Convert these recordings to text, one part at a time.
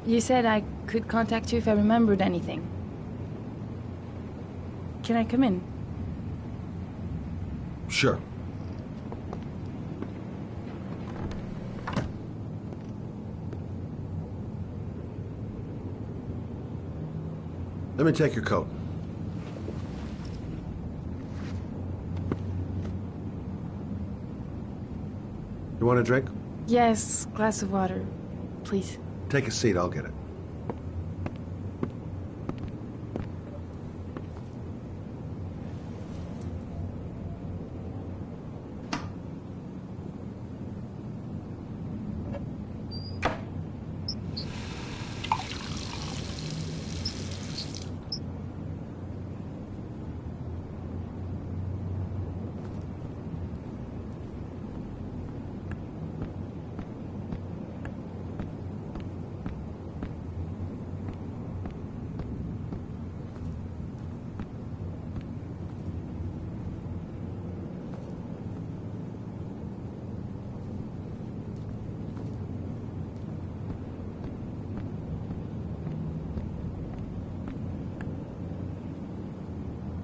You said I could contact you if I remembered anything. Can I come in? Sure. Let me take your coat. You want a drink? Yes, glass of water, please. Take a seat, I'll get it.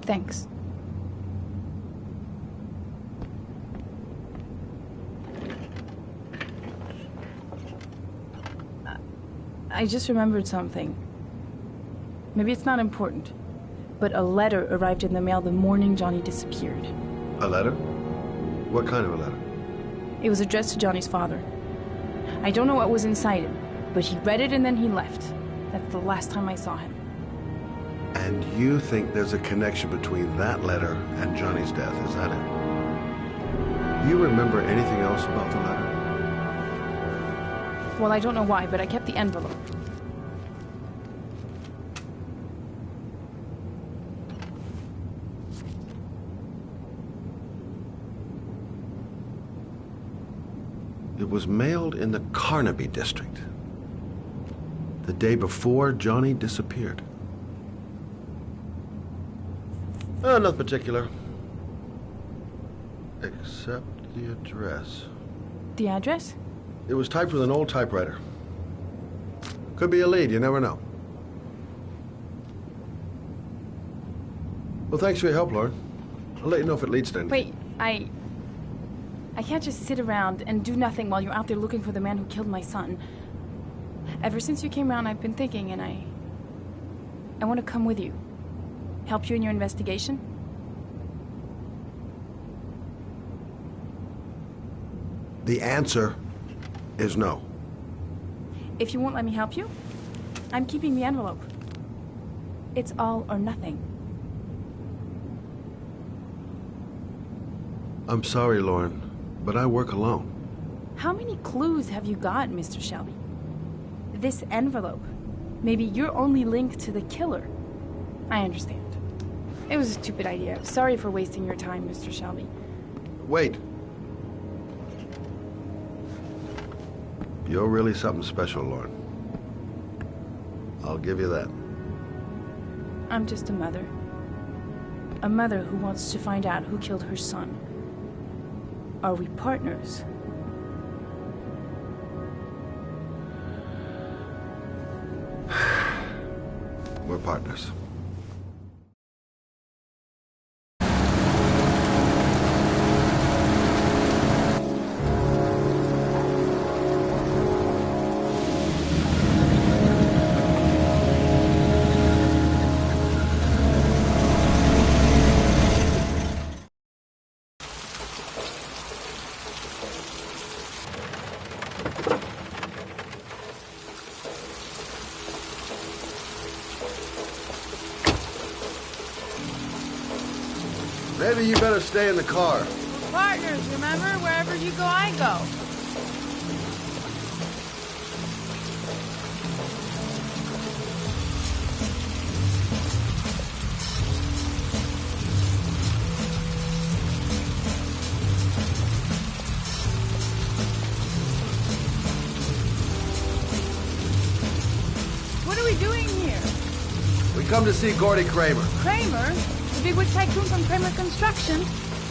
Thanks. I just remembered something. Maybe it's not important, but a letter arrived in the mail the morning Johnny disappeared. A letter? What kind of a letter? It was addressed to Johnny's father. I don't know what was inside it, but he read it and then he left. That's the last time I saw him. And you think there's a connection between that letter and Johnny's death, is that it? You remember anything else about the letter? Well, I don't know why, but I kept the envelope. It was mailed in the Carnaby district, the day before Johnny disappeared. Nothing particular, except the address. The address? It was typed with an old typewriter. Could be a lead, you never know. Well, thanks for your help, Lauren. I'll let you know if it leads to anything. Wait, I can't just sit around and do nothing while you're out there looking for the man who killed my son. Ever since you came around, I've been thinking, and I want to come with you. Help you in your investigation? The answer is no. If you won't let me help you, I'm keeping the envelope. It's all or nothing. I'm sorry, Lauren, but I work alone. How many clues have you got, Mr. Shelby? This envelope. Maybe your only link to the killer. I understand. It was a stupid idea. Sorry for wasting your time, Mr. Shelby. Wait. You're really something special, Lauren. I'll give you that. I'm just a mother. A mother who wants to find out who killed her son. Are we partners? We're partners. Maybe you better stay in the car. We're partners, remember? Wherever you go, I go. What are we doing here? We come to see Gordy Kramer. Kramer? The big wig tycoon from Kramer Construction?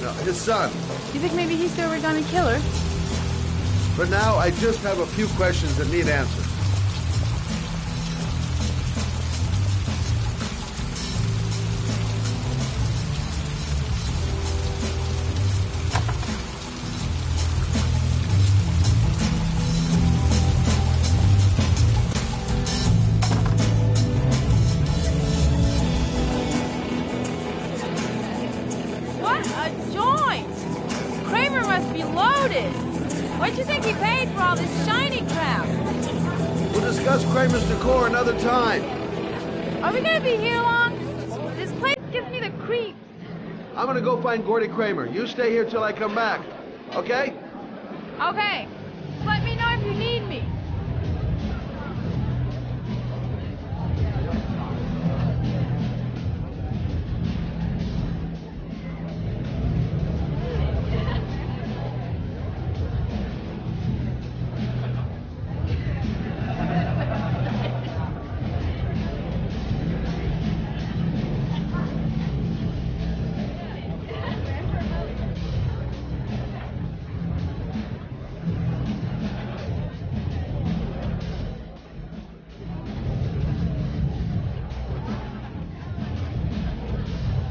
No, his son. You think maybe he's the origami killer? For now, I just have a few questions that need answers. loaded. What'd you think he paid for all this shiny crap? We'll discuss Kramer's decor another time. Are we gonna be here long? This place gives me the creeps. I'm gonna go find Gordy Kramer. You stay here till I come back. Okay? Okay. Just let me know if you need me.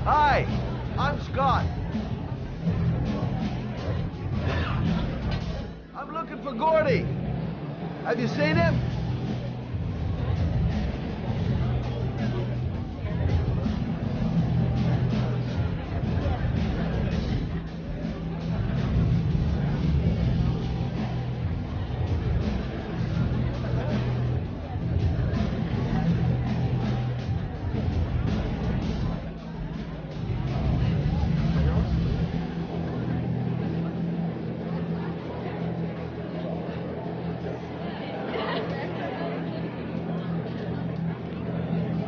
Hi, I'm Scott. I'm looking for Gordy. Have you seen him?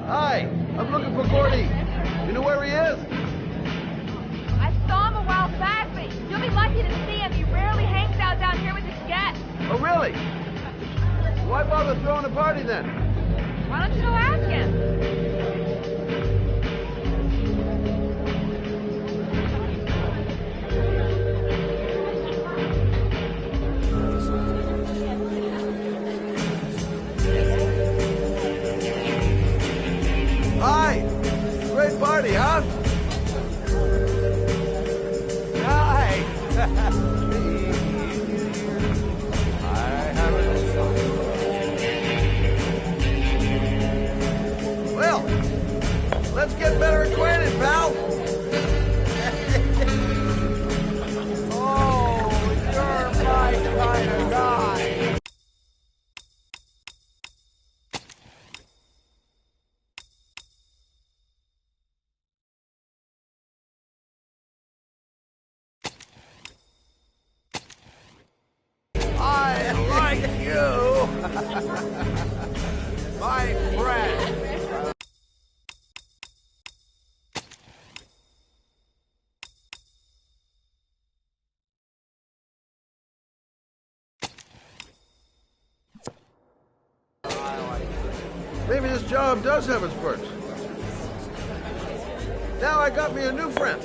Hi, I'm looking for Gordy. You know where he is? I saw him a while back, but you'll be lucky to see him. He rarely hangs out down here with his guests. Oh, really? Why bother throwing a party then? Why don't you go ask him? Hi! Great party, huh? Hi! Well, let's get better acquainted, pal. Oh, you're my kind of guy. I like you, my friend. Maybe this job does have its perks. Now I got me a new friend.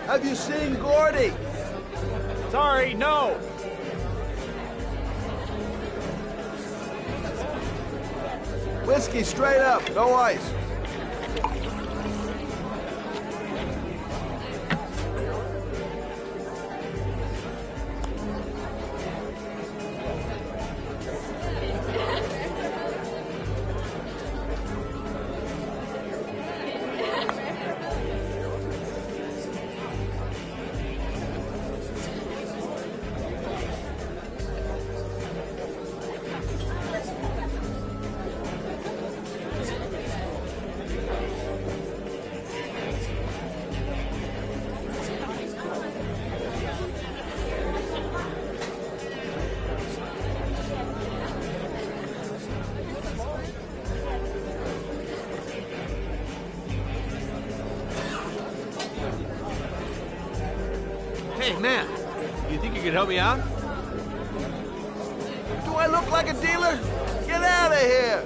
Have you seen Gordy? Sorry, no. Whiskey straight up, no ice. Hey, man. You think you could help me out? Do I look like a dealer? Get out of here!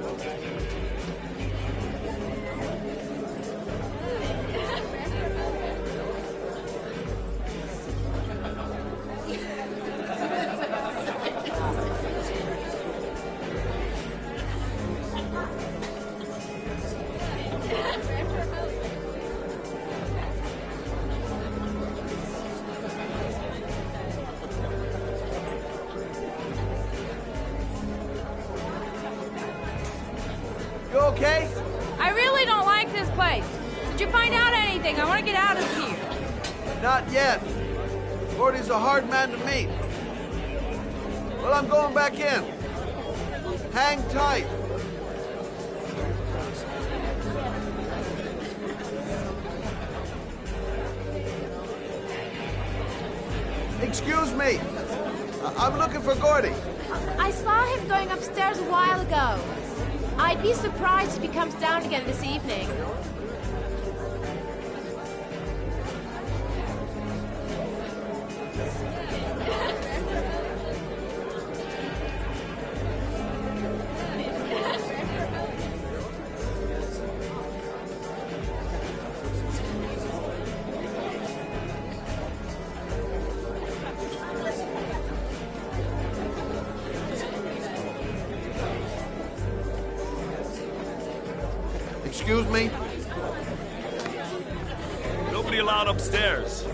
You okay? I really don't like this place. Did you find out anything? I want to get out of here. Not yet. Gordy's a hard man to meet. Well, I'm going back in. Hang tight. Excuse me. I'm looking for Gordy. I saw him going upstairs a while ago. I'd be surprised if he comes down again this evening. Excuse me? Nobody allowed upstairs.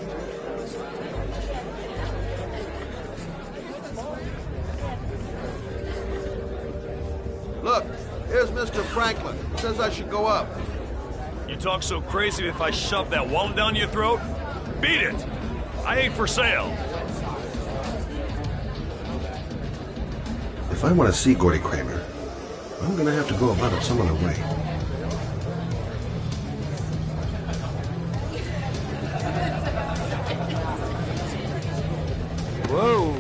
Look, here's Mr. Franklin. Says I should go up. You talk so crazy if I shove that wallet down your throat? Beat it! I ain't for sale. If I want to see Gordy Kramer, I'm gonna have to go about it some other way. Whoa.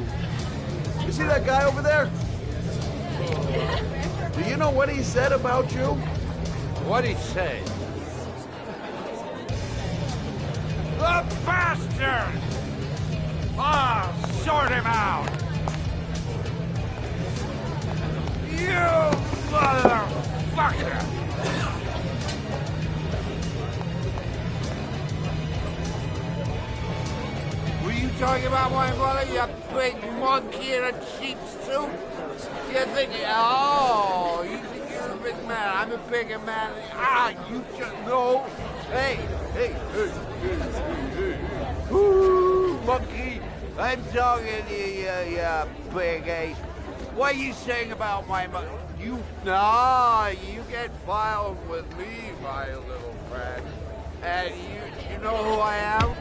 You see that guy over there? Do you know what he said about you? What'd he say? The bastard! Ah, sort him out! You motherfucker! Were you talking about my brother, you big monkey in a cheap suit? You think, oh, you think you're a big man. I'm a bigger man. Ah, you just, no. Hey. Ooh, monkey. I'm talking to you, you big ape. What are you saying about my mother? You get filed with me, my little friend. And you know who I am?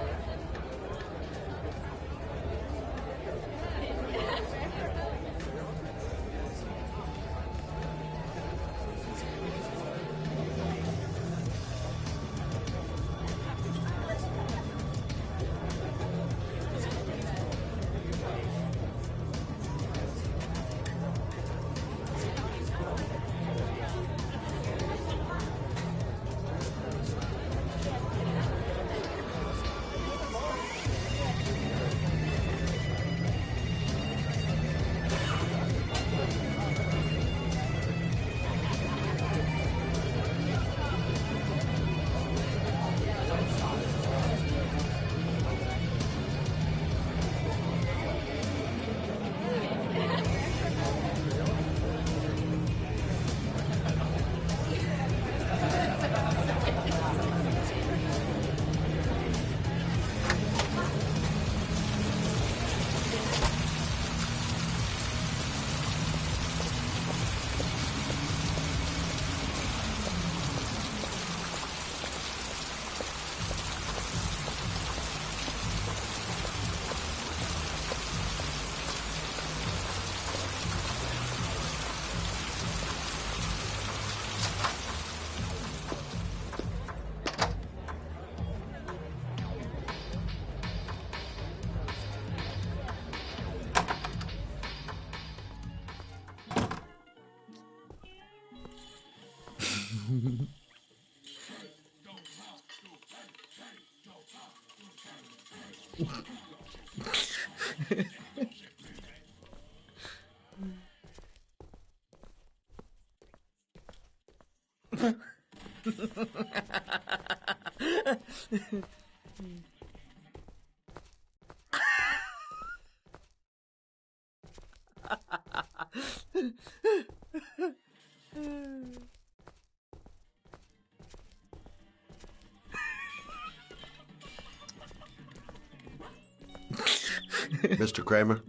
Mr. Kramer?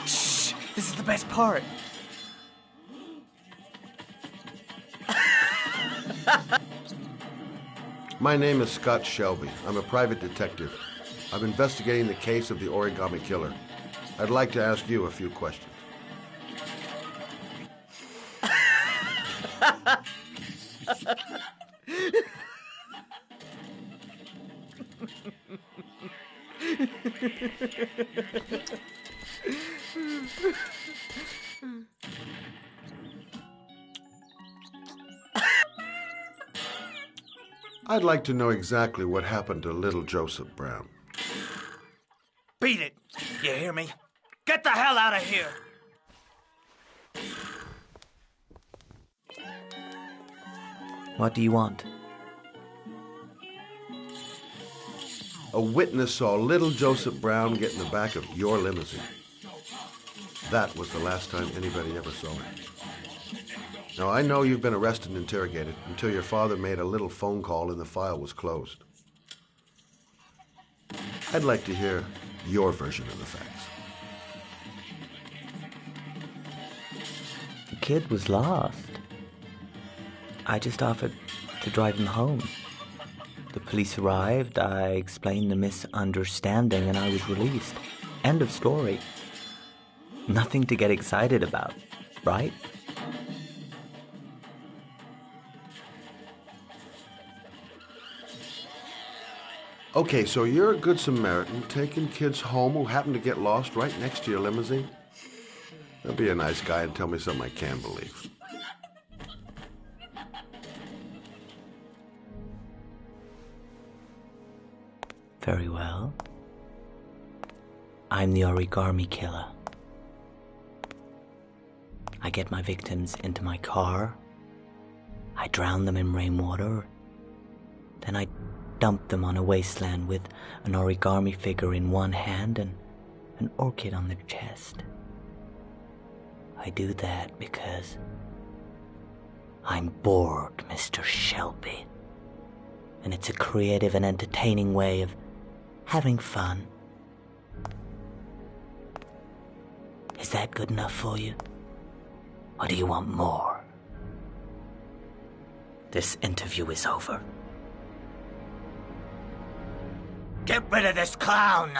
Shh! This is the best part. My name is Scott Shelby. I'm a private detective. I'm investigating the case of the origami killer. I'd like to ask you a few questions. I'd like to know exactly what happened to little Joseph Brown. Beat it! You hear me? Get the hell out of here! What do you want? A witness saw little Joseph Brown get in the back of your limousine. That was the last time anybody ever saw him. Now, I know you've been arrested and interrogated until your father made a little phone call and the file was closed. I'd like to hear your version of the facts. The kid was lost. I just offered to drive him home. The police arrived, I explained the misunderstanding, and I was released. End of story. Nothing to get excited about, right? Okay, so you're a good Samaritan taking kids home who happen to get lost right next to your limousine? Now be a nice guy and tell me something I can believe. Very well. I'm the origami killer. I get my victims into my car. I drown them in rainwater. Then I dump them on a wasteland with an origami figure in one hand and an orchid on their chest. I do that because I'm bored, Mr. Shelby. And it's a creative and entertaining way of having fun. Is that good enough for you? Or do you want more? This interview is over. Get rid of this clown!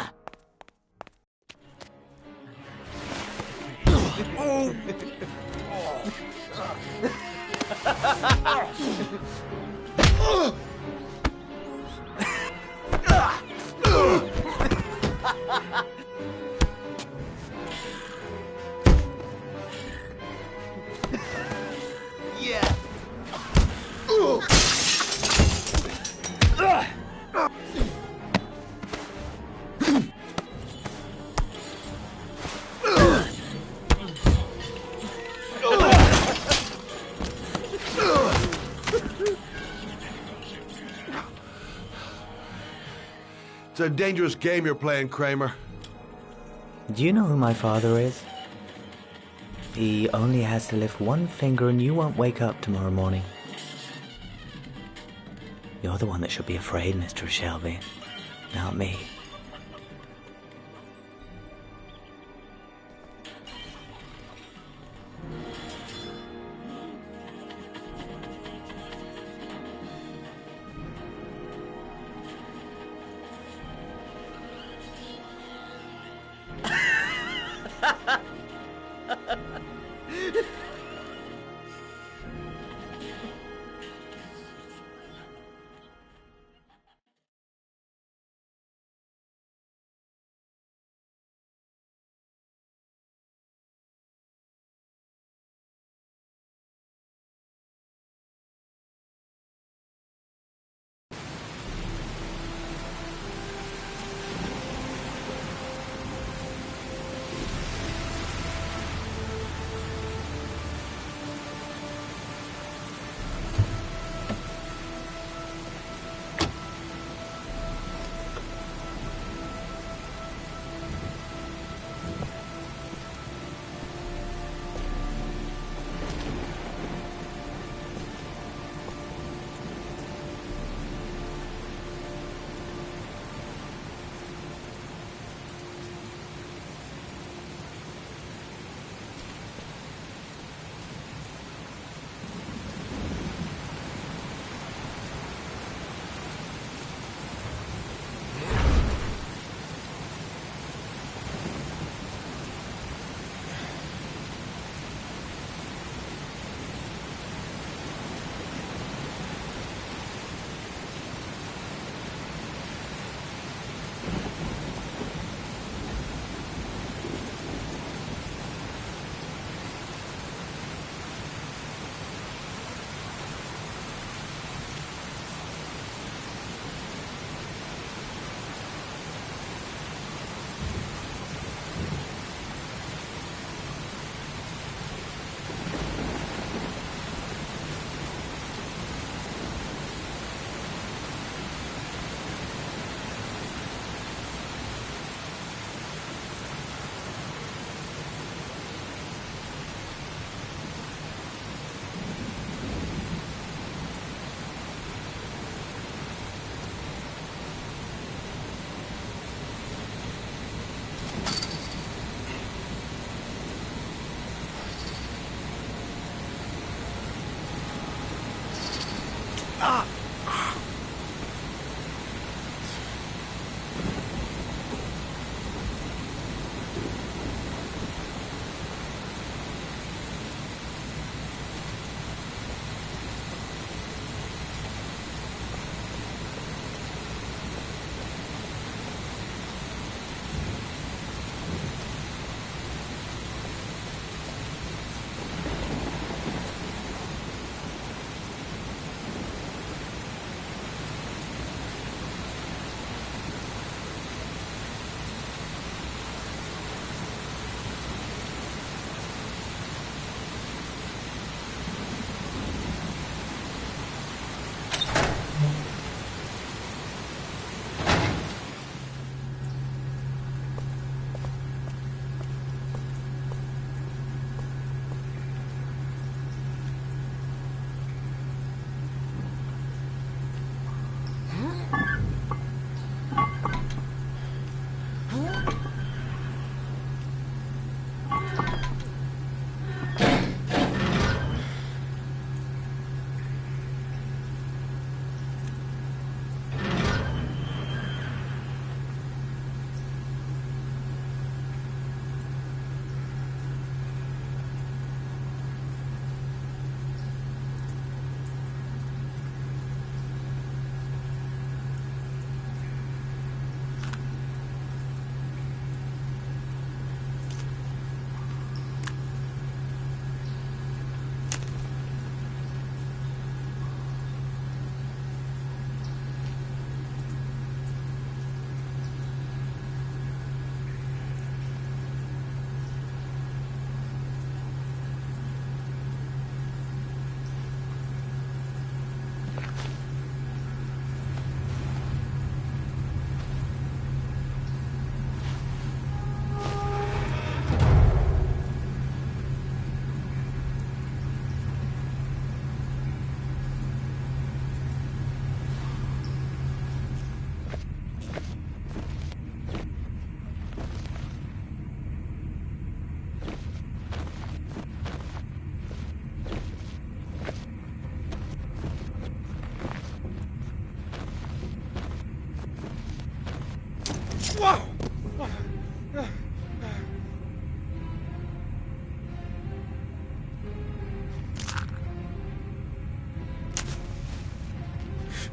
Yeah. It's a dangerous game you're playing, Kramer. Do you know who my father is? He only has to lift one finger and you won't wake up tomorrow morning. You're the one that should be afraid, Mr. Shelby, not me.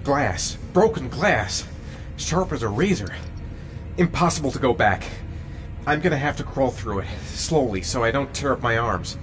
Glass. Broken glass. Sharp as a razor. Impossible to go back. I'm gonna have to crawl through it, slowly, so I don't tear up my arms.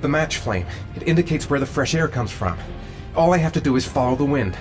The match flame. It indicates where the fresh air comes from. All I have to do is follow the wind.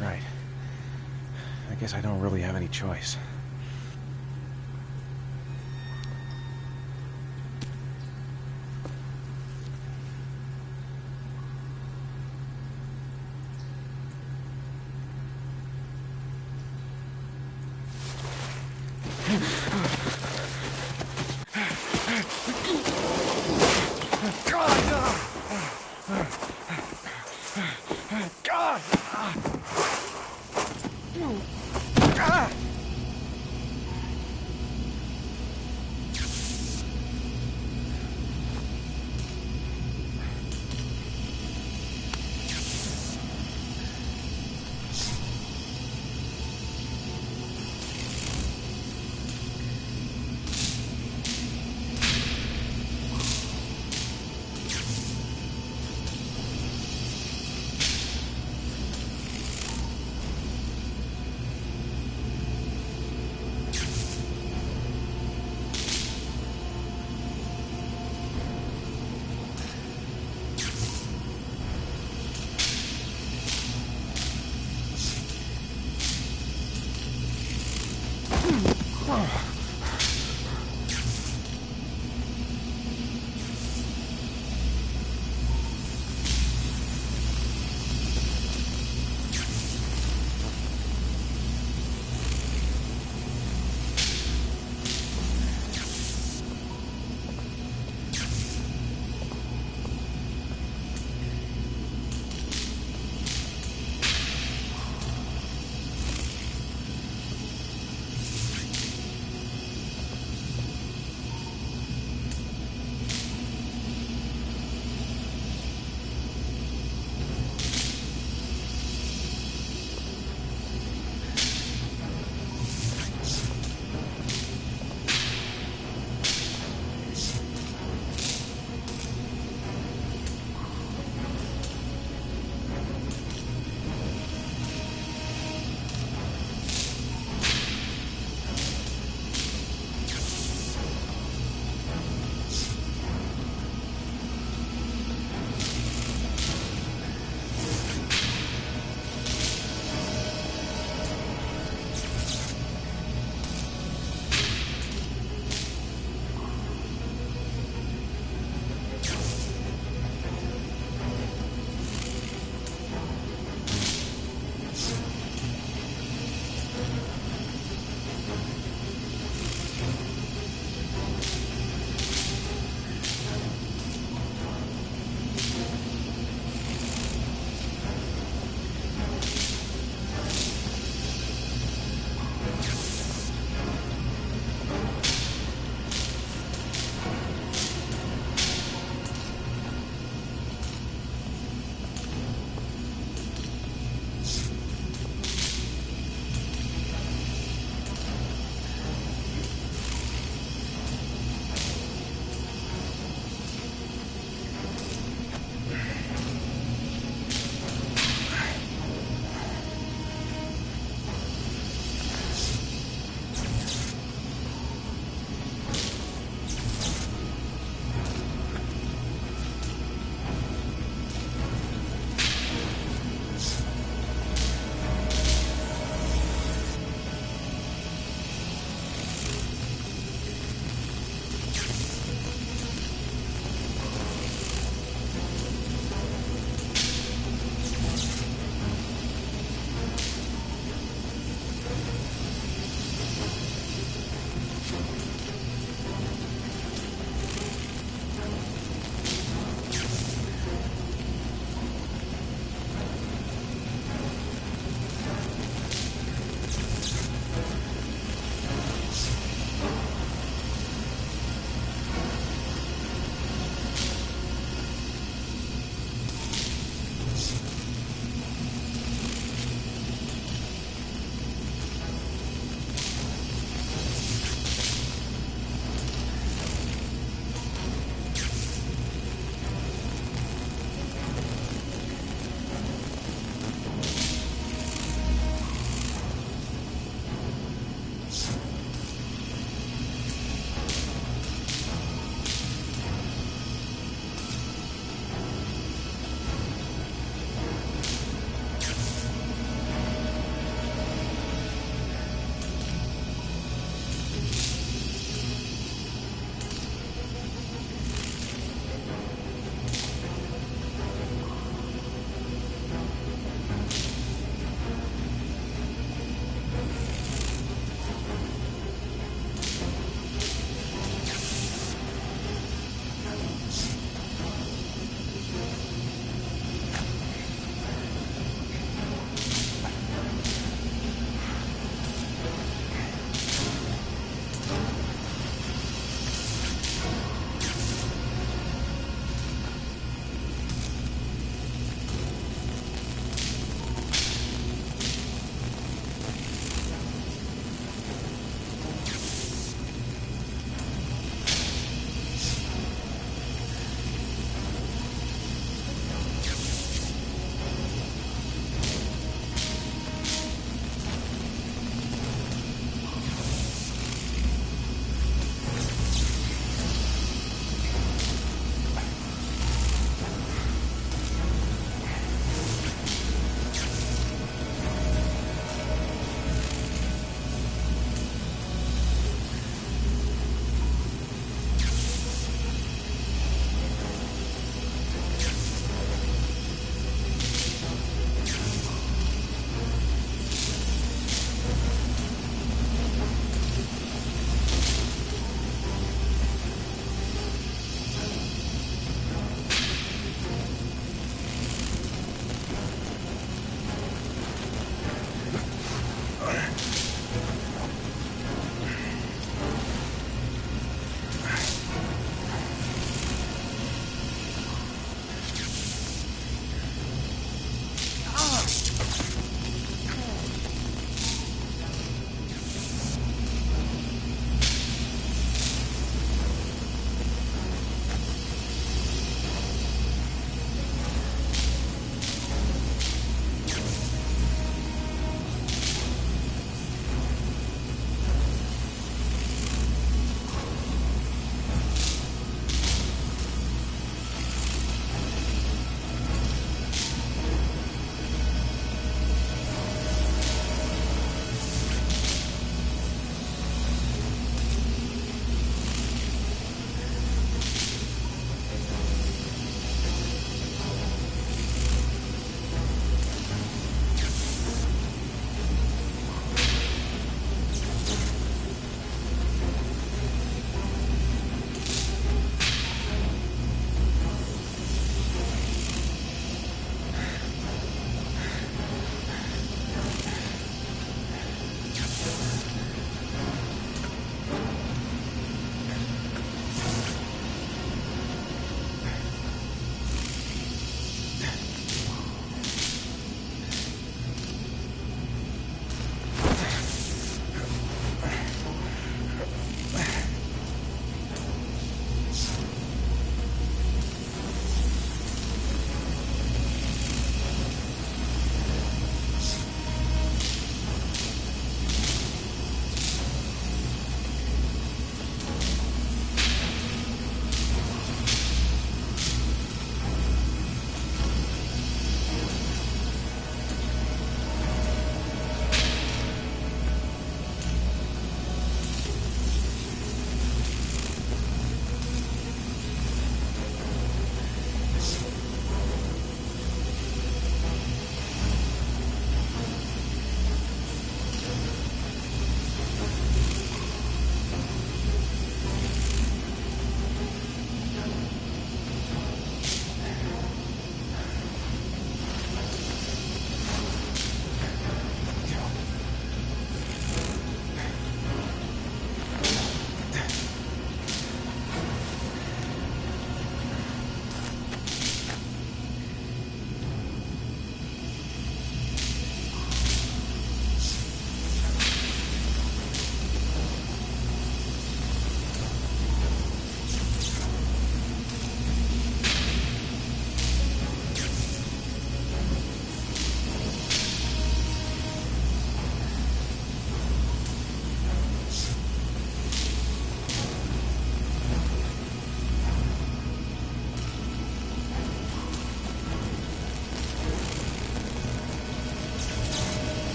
Right. I guess I don't really have any choice.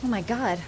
my God.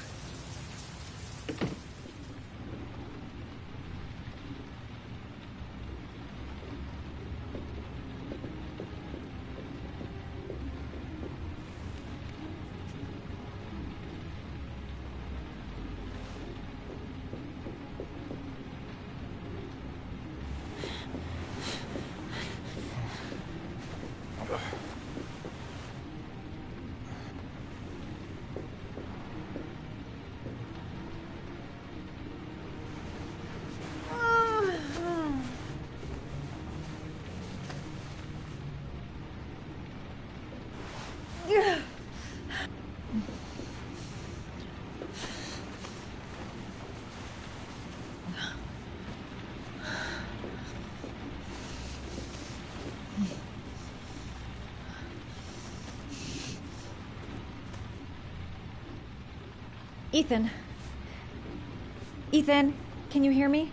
Ethan. Ethan, can you hear me?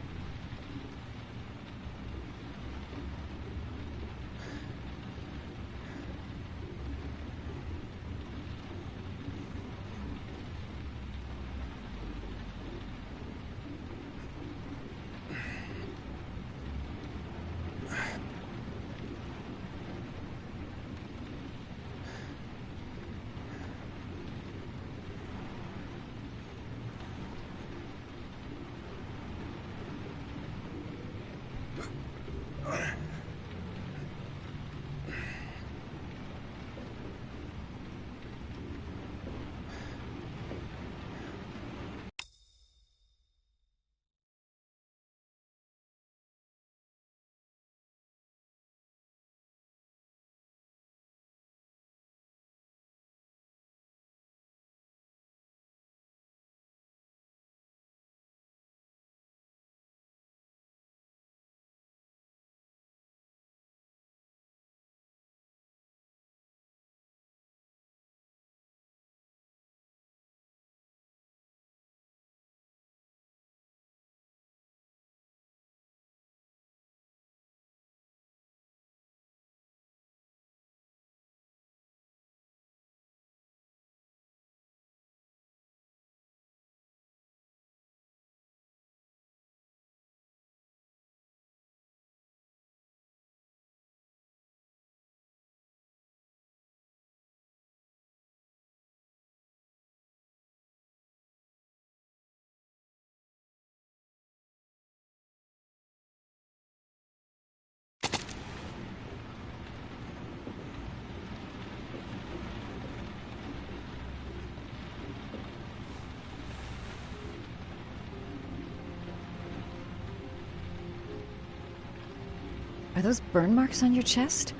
Are those burn marks on your chest?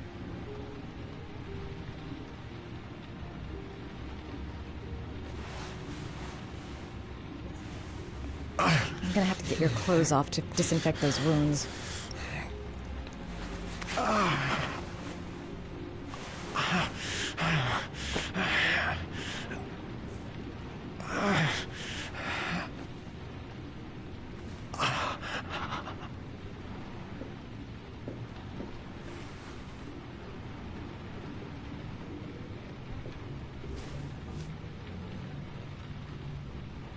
I'm gonna have to get your clothes off to disinfect those wounds.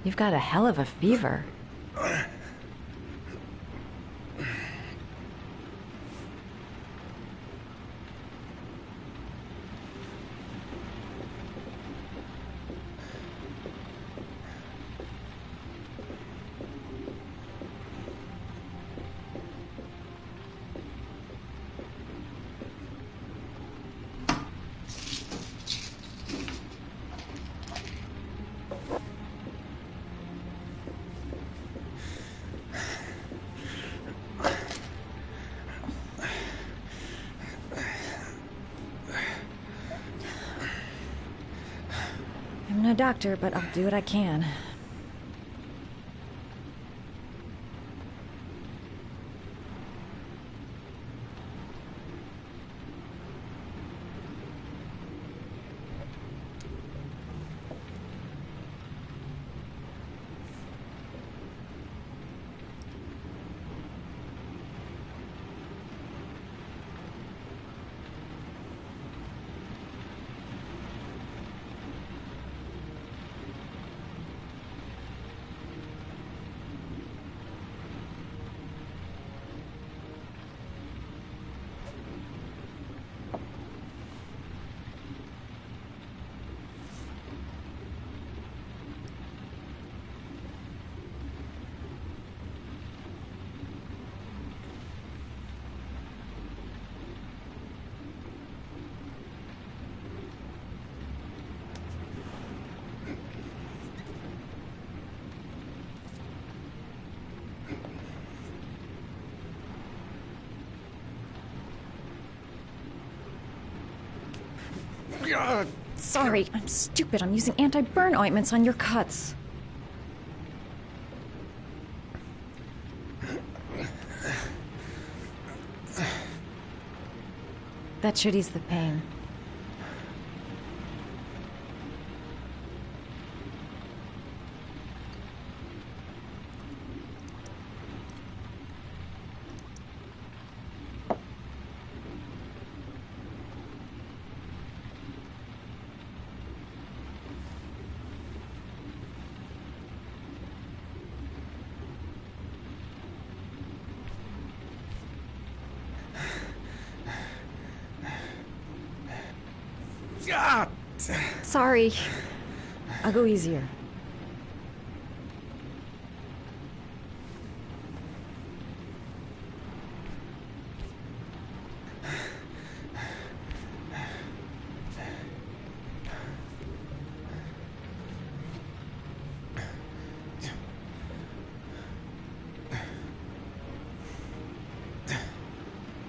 You've got a hell of a fever. I'm no doctor, but I'll do what I can. Sorry, I'm stupid. I'm using anti-burn ointments on your cuts. That should ease the pain. Sorry. I'll go easier.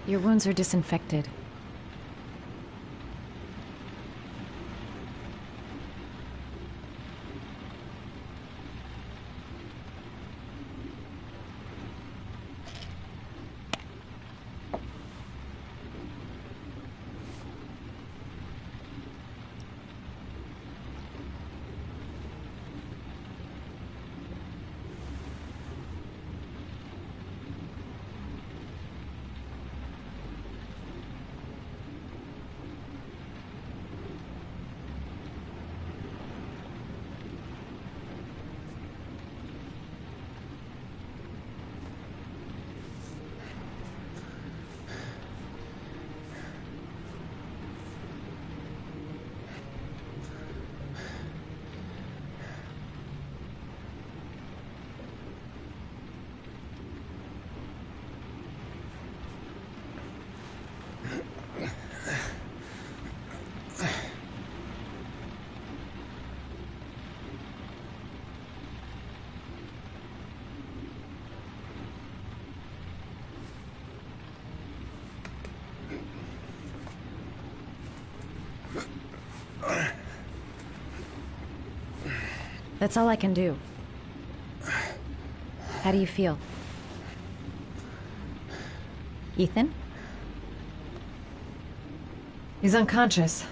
Your wounds are disinfected. That's all I can do. How do you feel? Ethan? He's unconscious.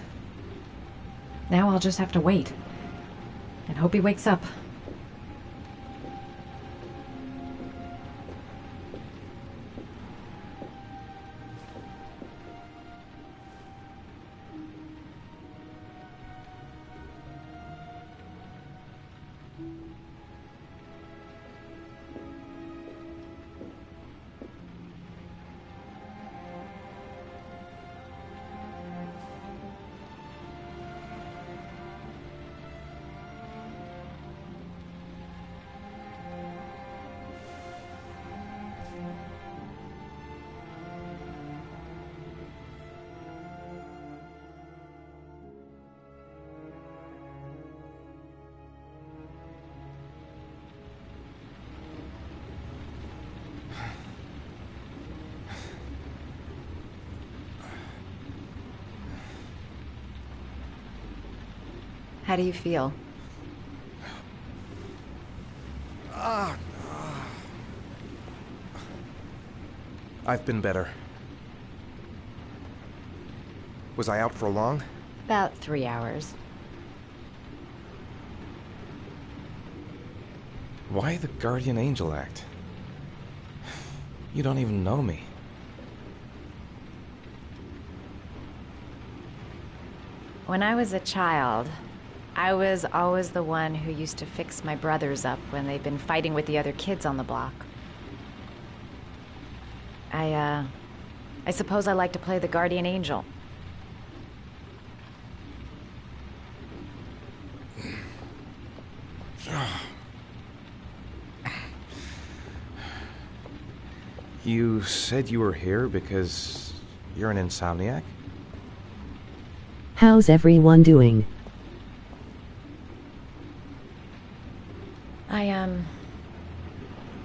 Now I'll just have to wait. And hope he wakes up. How do you feel? I've been better. Was I out for long? About 3 hours. Why the guardian angel act? You don't even know me. When I was a child, I was always the one who used to fix my brothers up when they'd been fighting with the other kids on the block. I suppose I like to play the guardian angel. You said you were here because you're an insomniac? How's everyone doing?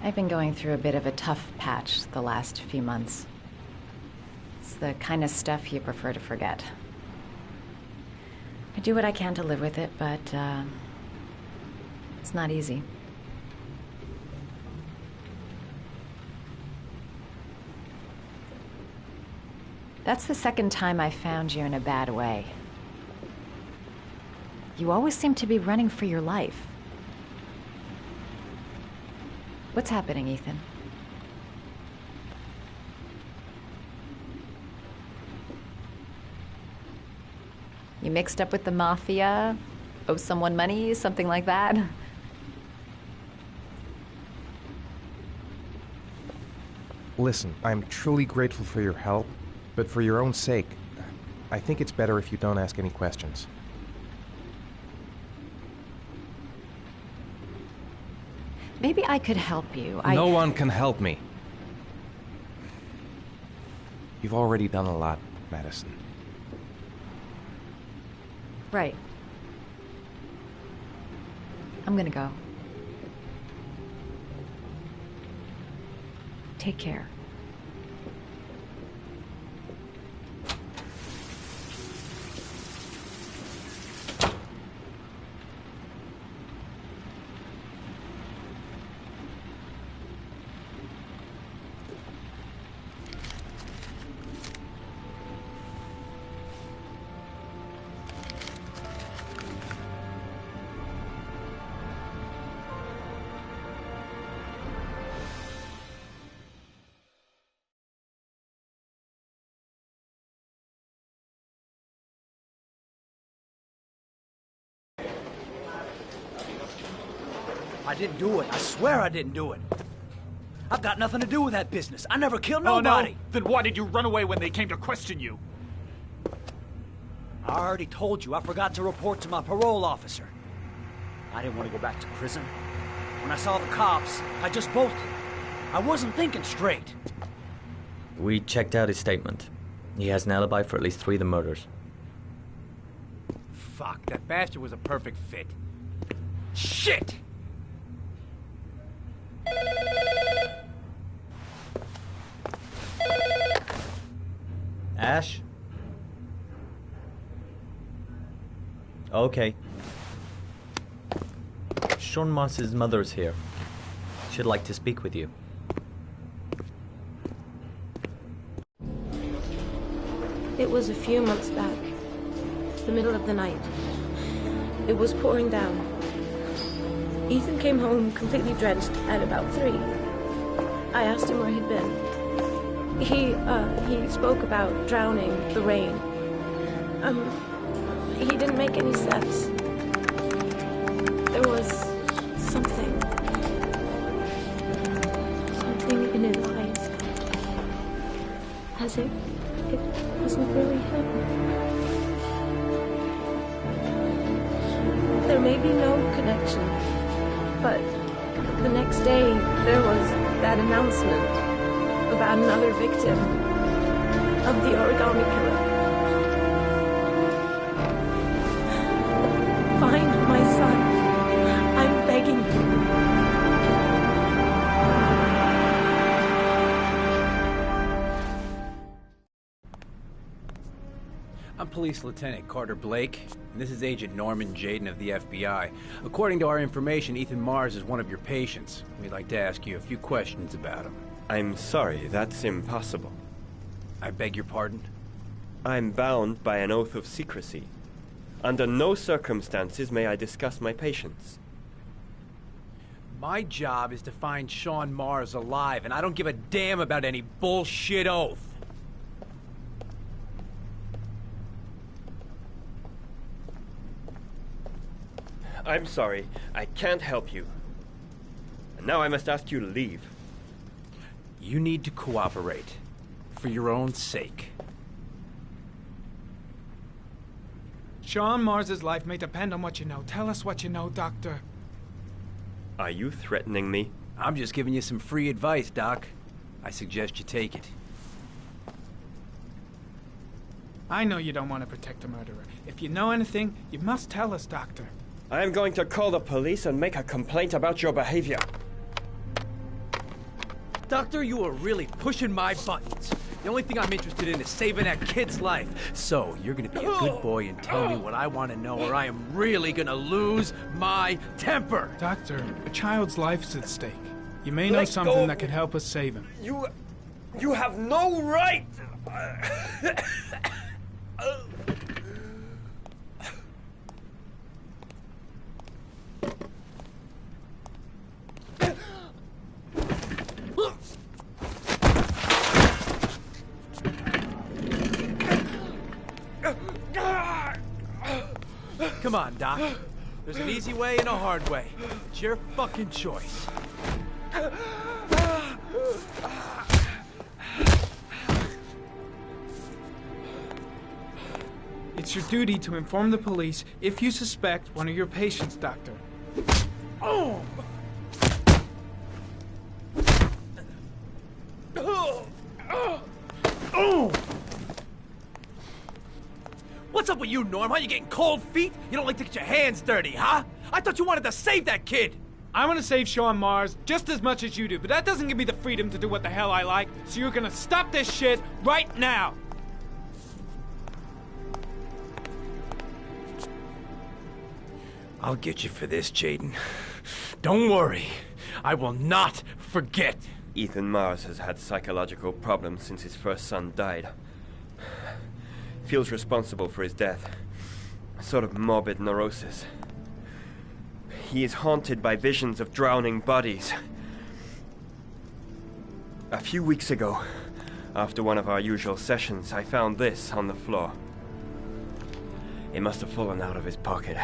I've been going through a bit of a tough patch the last few months. It's the kind of stuff you prefer to forget. I do what I can to live with it, but it's not easy. That's the second time I found you in a bad way. You always seem to be running for your life. What's happening, Ethan? You mixed up with the mafia? Owe someone money? Something like that? Listen, I'm truly grateful for your help, but for your own sake, I think it's better if you don't ask any questions. Maybe I could help you. No one can help me. You've already done a lot, Madison. Right. I'm gonna go. Take care. I didn't do it. I swear I didn't do it. I've got nothing to do with that business. I never killed nobody. Oh, no? Then why did you run away when they came to question you? I already told you I forgot to report to my parole officer. I didn't want to go back to prison. When I saw the cops, I just bolted. I wasn't thinking straight. We checked out his statement. He has an alibi for at least 3 of the murders. Fuck, that bastard was a perfect fit. Shit! Ash? Okay. Sean Moss's mother's here. She'd like to speak with you. It was a few months back. The middle of the night. It was pouring down. Ethan came home completely drenched at about 3. I asked him where he'd been. He spoke about drowning, the rain. He didn't make any sense. There was something in his eyes. As if it wasn't really him. There may be no connection, but the next day there was that announcement about another victim of the origami killer. Find my son. I'm begging you. I'm Police Lieutenant Carter Blake, and this is Agent Norman Jaden of the FBI. According to our information, Ethan Mars is one of your patients. We'd like to ask you a few questions about him. I'm sorry, that's impossible. I beg your pardon? I'm bound by an oath of secrecy. Under no circumstances may I discuss my patients. My job is to find Sean Mars alive, and I don't give a damn about any bullshit oath. I'm sorry, I can't help you. And now I must ask you to leave. You need to cooperate, for your own sake. Sean Mars's life may depend on what you know. Tell us what you know, Doctor. Are you threatening me? I'm just giving you some free advice, Doc. I suggest you take it. I know you don't want to protect the murderer. If you know anything, you must tell us, Doctor. I am going to call the police and make a complaint about your behavior. Doctor, you are really pushing my buttons. The only thing I'm interested in is saving that kid's life. So, you're gonna be a good boy and tell me what I want to know, or I am really gonna lose my temper. Doctor, a child's life's at stake. You may know Let something go. that could help us save him. You have no right! Come on, Doc. There's an easy way and a hard way. It's your fucking choice. It's your duty to inform the police if you suspect one of your patients, Doctor. Oh! What's up with you, Norm? Huh? You getting cold feet? You don't like to get your hands dirty, huh? I thought you wanted to save that kid! I want to save Sean Mars just as much as you do, but that doesn't give me the freedom to do what the hell I like, so you're gonna stop this shit right now! I'll get you for this, Jaden. Don't worry. I will not forget. Ethan Mars has had psychological problems since his first son died. Feels responsible for his death. A sort of morbid neurosis. He is haunted by visions of drowning bodies. A few weeks ago, after one of our usual sessions, I found this on the floor. It must have fallen out of his pocket.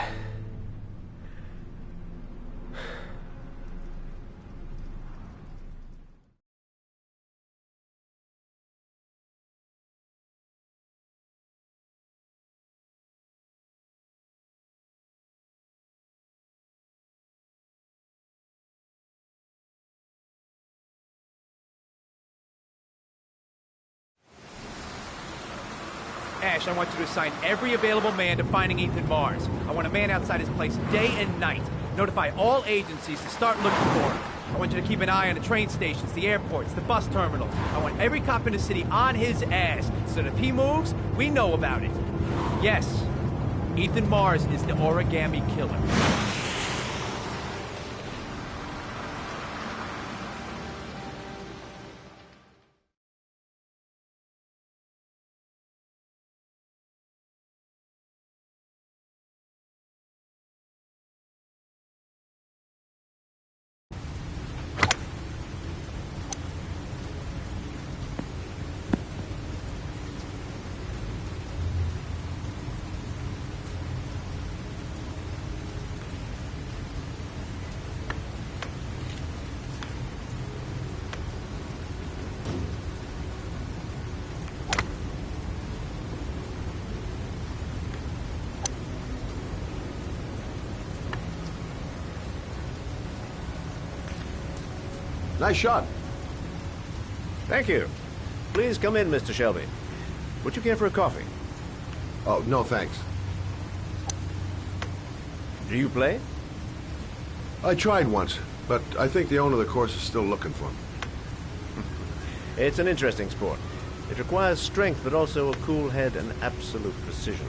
Ash, I want you to assign every available man to finding Ethan Mars. I want a man outside his place day and night. Notify all agencies to start looking for him. I want you to keep an eye on the train stations, the airports, the bus terminals. I want every cop in the city on his ass, so that if he moves, we know about it. Yes, Ethan Mars is the origami killer. Nice shot. Thank you. Please come in, Mr. Shelby. Would you care for a coffee? Oh, no thanks. Do you play? I tried once, but I think the owner of the course is still looking for me. It's an interesting sport. It requires strength, but also a cool head and absolute precision.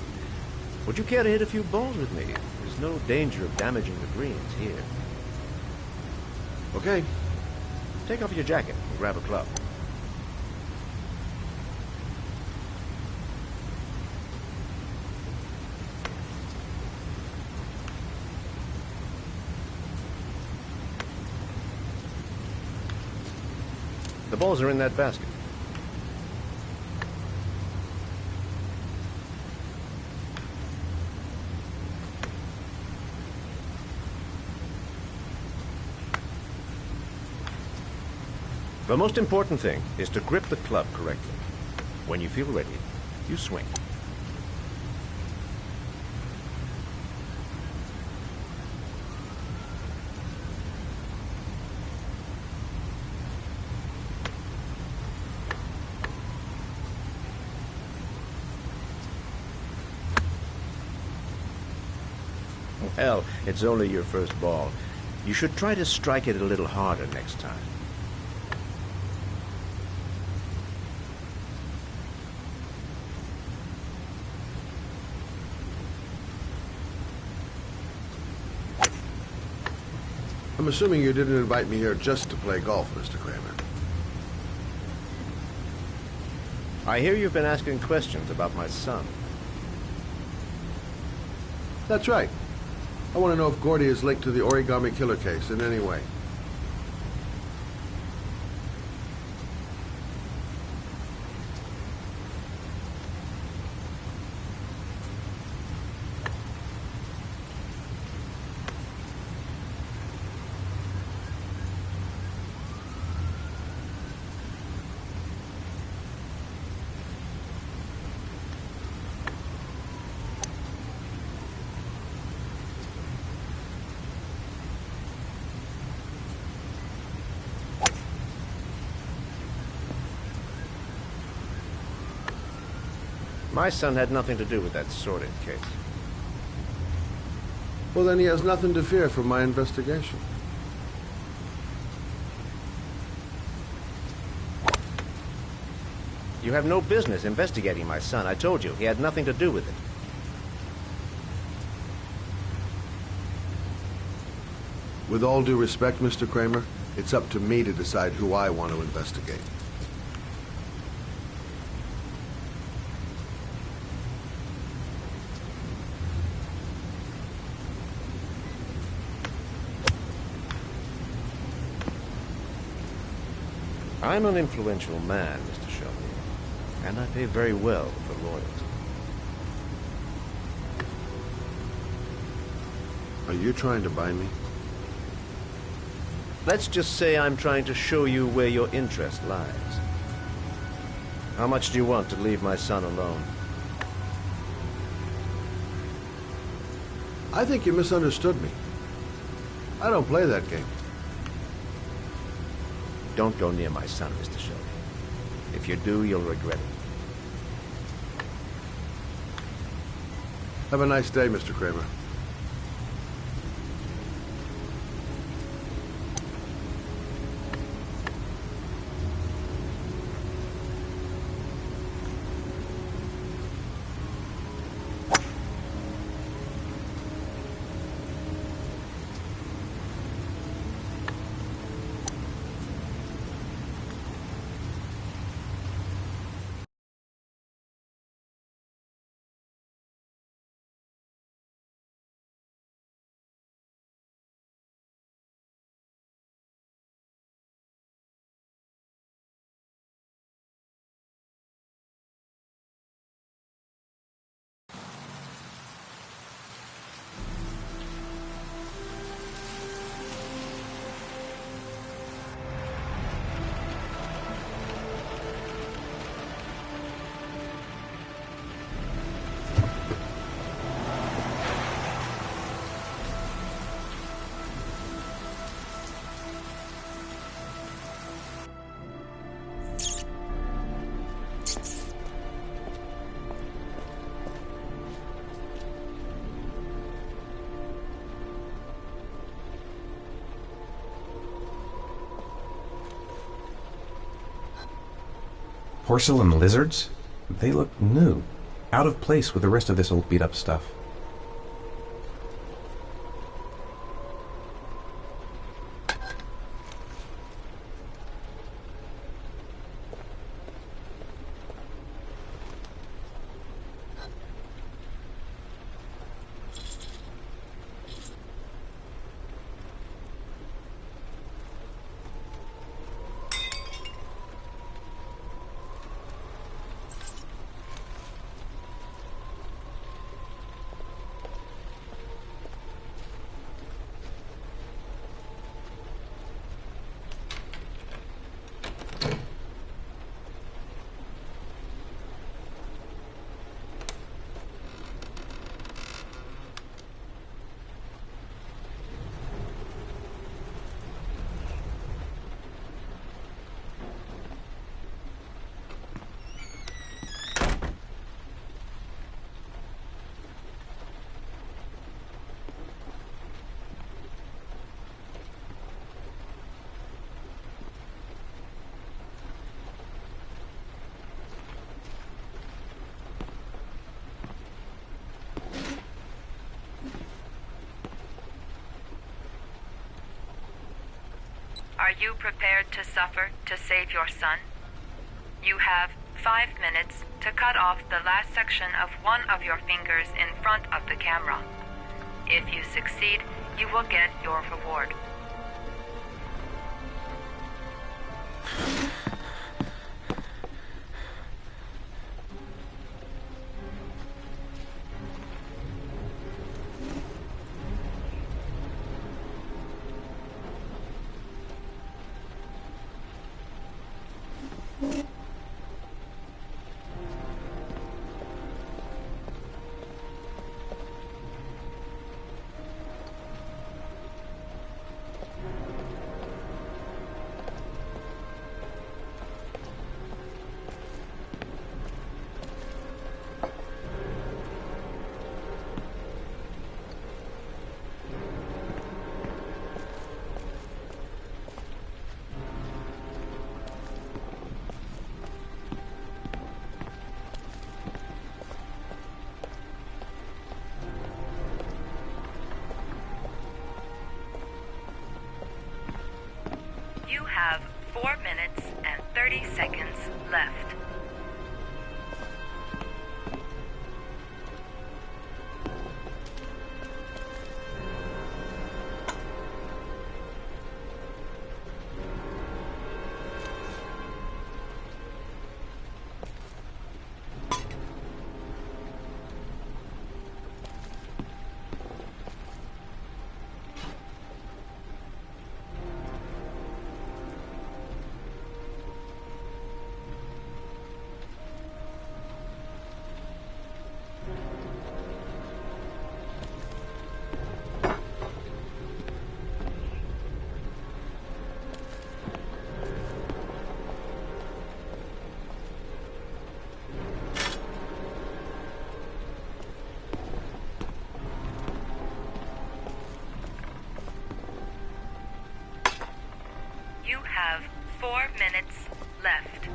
Would you care to hit a few balls with me? There's no danger of damaging the greens here. Okay. Take off your jacket and grab a club. The balls are in that basket. The most important thing is to grip the club correctly. When you feel ready, you swing. Well, it's only your first ball. You should try to strike it a little harder next time. I'm assuming you didn't invite me here just to play golf, Mr. Kramer. I hear you've been asking questions about my son. That's right. I want to know if Gordy is linked to the Origami Killer case in any way. My son had nothing to do with that sordid case. Well, then he has nothing to fear from my investigation. You have no business investigating my son. I told you, he had nothing to do with it. With all due respect, Mr. Kramer, it's up to me to decide who I want to investigate. I'm an influential man, Mr. Shelby, and I pay very well for loyalty. Are you trying to buy me? Let's just say I'm trying to show you where your interest lies. How much do you want to leave my son alone? I think you misunderstood me. I don't play that game. Don't go near my son, Mr. Shelby. If you do, you'll regret it. Have a nice day, Mr. Kramer. Porcelain lizards? They look new. Out of place with the rest of this old beat-up stuff. Are you prepared to suffer to save your son? You have 5 minutes to cut off the last section of one of your fingers in front of the camera. If you succeed, you will get your reward. You have 4 minutes and 30 seconds left. You have 4 minutes left.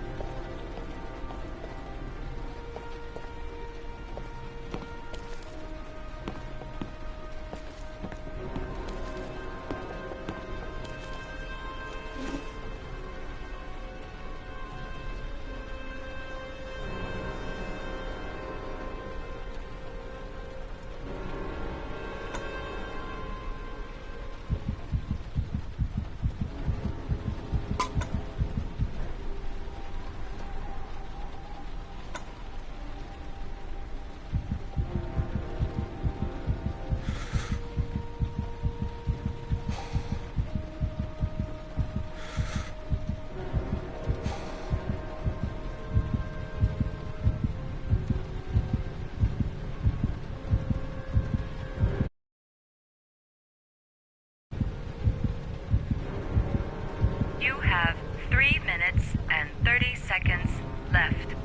You have 3 minutes and 30 seconds left.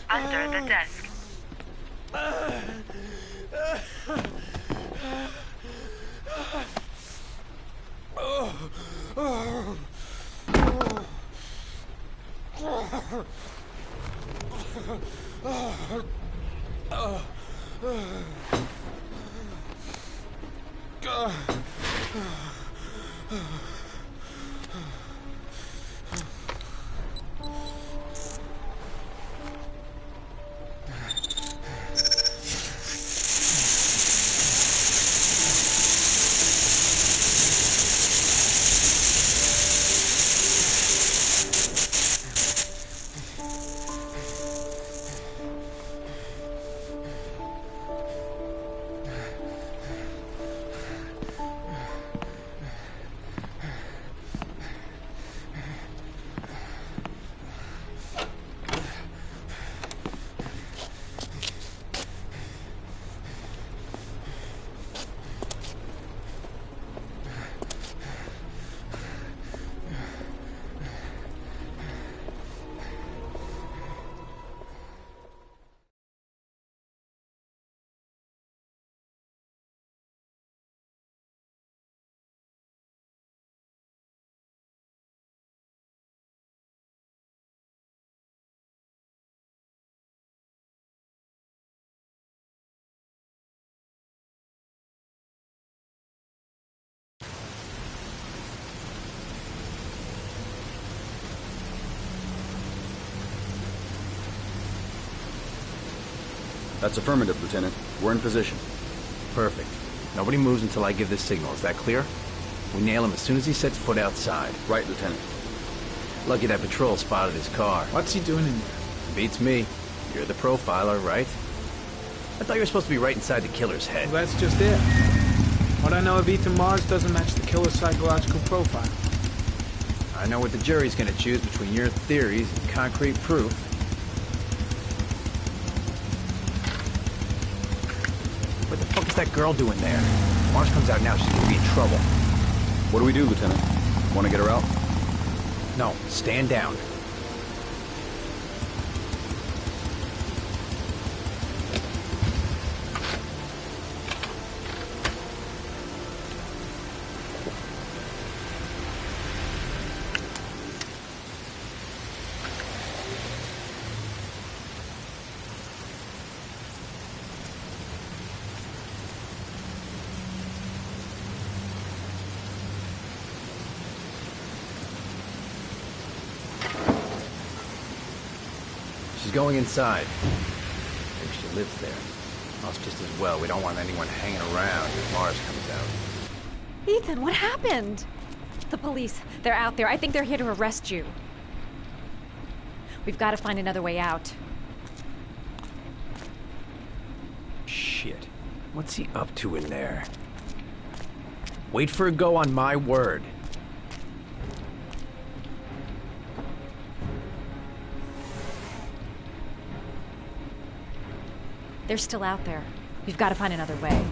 Under the desk. That's affirmative, Lieutenant. We're in position. Perfect. Nobody moves until I give the signal. Is that clear? We nail him as soon as he sets foot outside. Right, Lieutenant. Lucky that patrol spotted his car. What's he doing in there? Beats me. You're the profiler, right? I thought you were supposed to be right inside the killer's head. Well, that's just it. What I know of Ethan Mars doesn't match the killer's psychological profile. I know what the jury's gonna choose between your theories and concrete proof. What the fuck is that girl doing there? If Mars comes out now, she's gonna be in trouble. What do we do, Lieutenant? Want to get her out? No, stand down. She's going inside. Maybe she lives there. Well, it's just as well. We don't want anyone hanging around if Mars comes out. Ethan, what happened? The police. They're out there. I think they're here to arrest you. We've got to find another way out. Shit. What's he up to in there? Wait for a go on my word. They're still out there. We've got to find another way.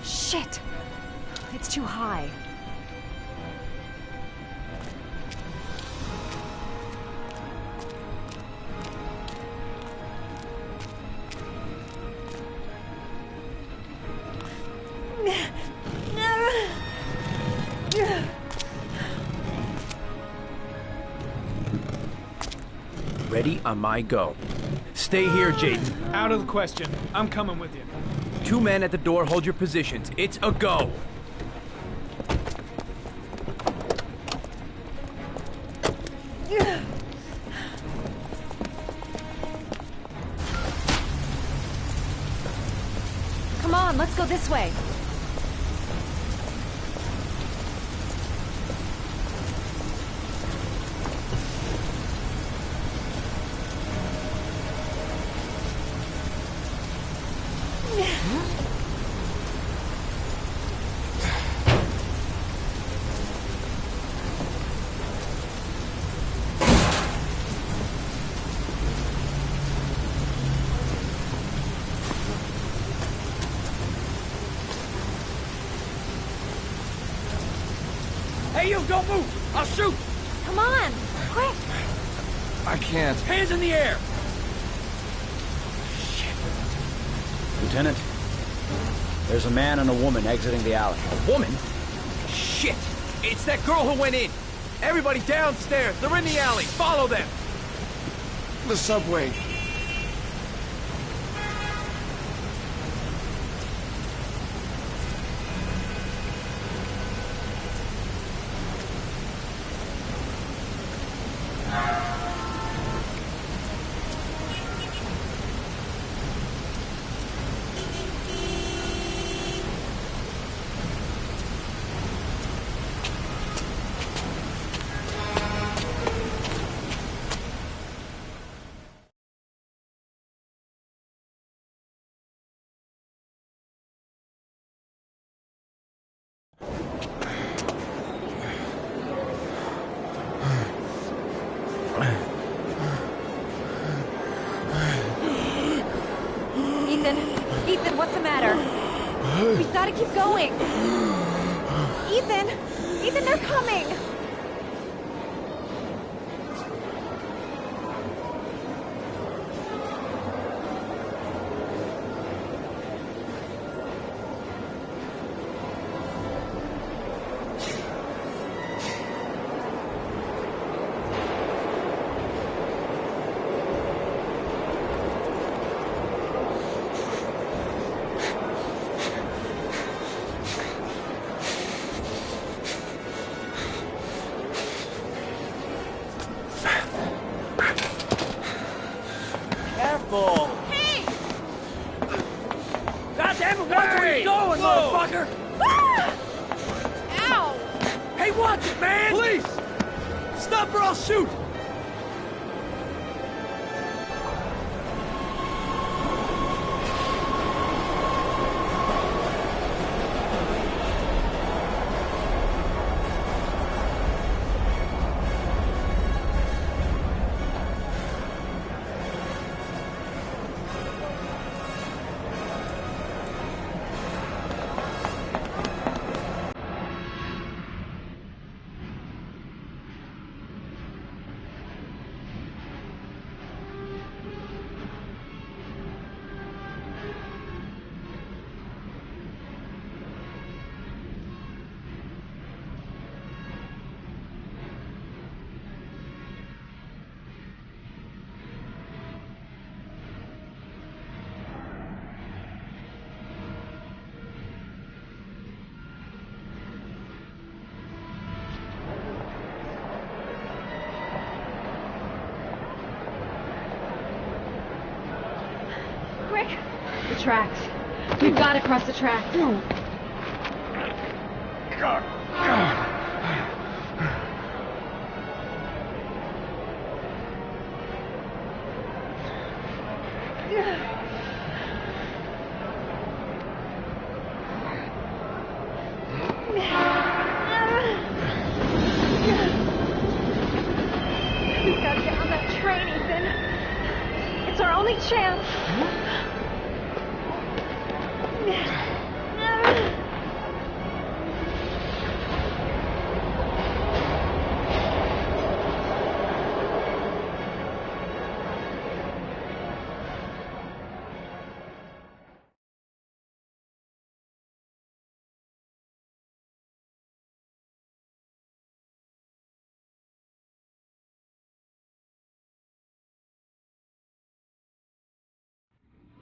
Shit! It's too high. Ready on my go. Stay here, Jaden. Out of the question. I'm coming with you. 2 men at the door, hold your positions. It's a go. Come on, let's go this way. Hey, you, don't move! I'll shoot! Come on, quick! I can't. Hands in the air! Lieutenant, there's a man and a woman exiting the alley. A woman? Shit! It's that girl who went in! Everybody downstairs! They're in the alley! Follow them! The subway. Ethan, what's the matter? We've got to keep going. Ethan, they're coming. Careful! Hey! God damn it, watch where you're going, motherfucker! Ah! Ow! Hey, watch it, man! Police! Stop or I'll shoot! Quick! The tracks. We've got to cross the tracks. We've got to get on that train, Ethan. It's our only chance.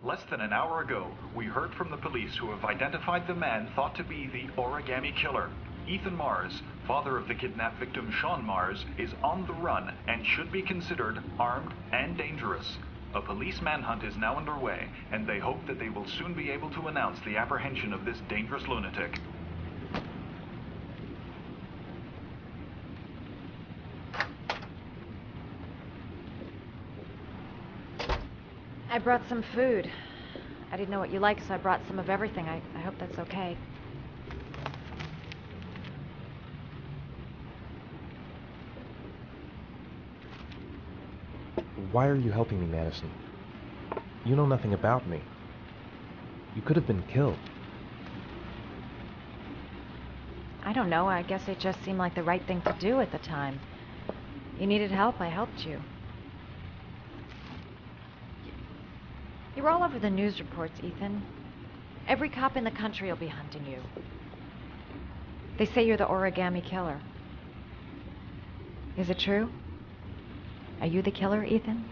Less than an hour ago, we heard from the police who have identified the man thought to be the origami killer. Ethan Mars, father of the kidnapped victim Sean Mars, is on the run and should be considered armed and dangerous. A police manhunt is now underway, and they hope that they will soon be able to announce the apprehension of this dangerous lunatic. I brought some food. I didn't know what you liked, so I brought some of everything. I hope that's okay. Why are you helping me, Madison? You know nothing about me. You could have been killed. I don't know. I guess it just seemed like the right thing to do at the time. You needed help, I helped you. You're all over the news reports, Ethan. Every cop in the country will be hunting you. They say you're the origami killer. Is it true? Are you the killer, Ethan?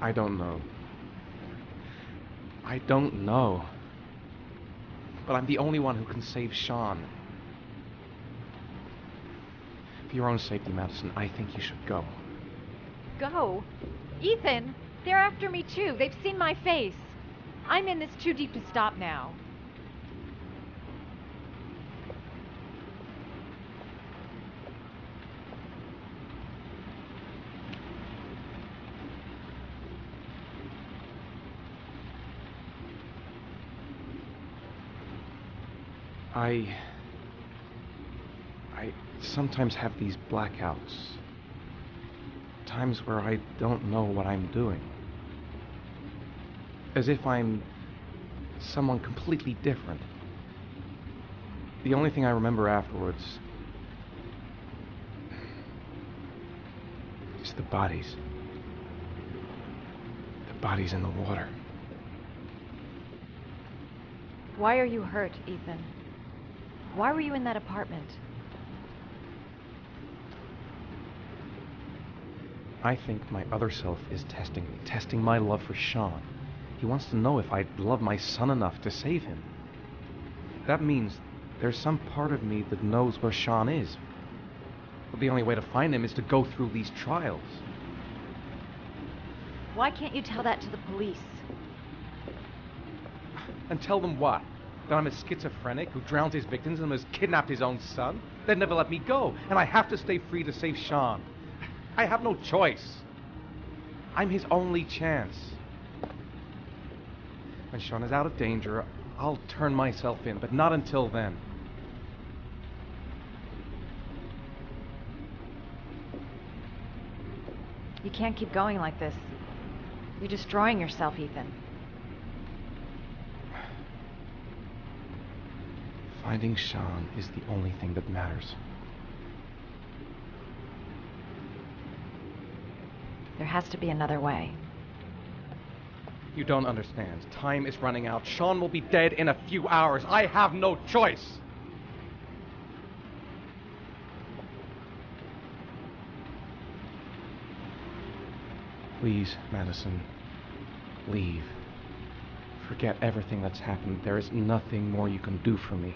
I don't know. I don't know. But I'm the only one who can save Sean. For your own safety, Madison, I think you should go. Go? Ethan, they're after me too. They've seen my face. I'm in this too deep to stop now. I sometimes have these blackouts. Times where I don't know what I'm doing. As if I'm someone completely different. The only thing I remember afterwards is the bodies. The bodies in the water. Why are you hurt, Ethan? Why were you in that apartment? I think my other self is testing me, testing my love for Sean. He wants to know if I love my son enough to save him. That means there's some part of me that knows where Sean is. But the only way to find him is to go through these trials. Why can't you tell that to the police? And tell them what? That I'm a schizophrenic who drowns his victims and has kidnapped his own son? They'd never let me go, and I have to stay free to save Sean. I have no choice. I'm his only chance. When Sean is out of danger, I'll turn myself in, but not until then. You can't keep going like this. You're destroying yourself, Ethan. Finding Sean is the only thing that matters. There has to be another way. You don't understand. Time is running out. Sean will be dead in a few hours. I have no choice. Please, Madison, leave. Forget everything that's happened. There is nothing more you can do for me.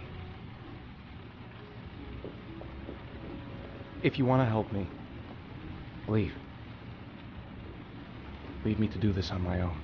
If you want to help me, leave. Leave me to do this on my own.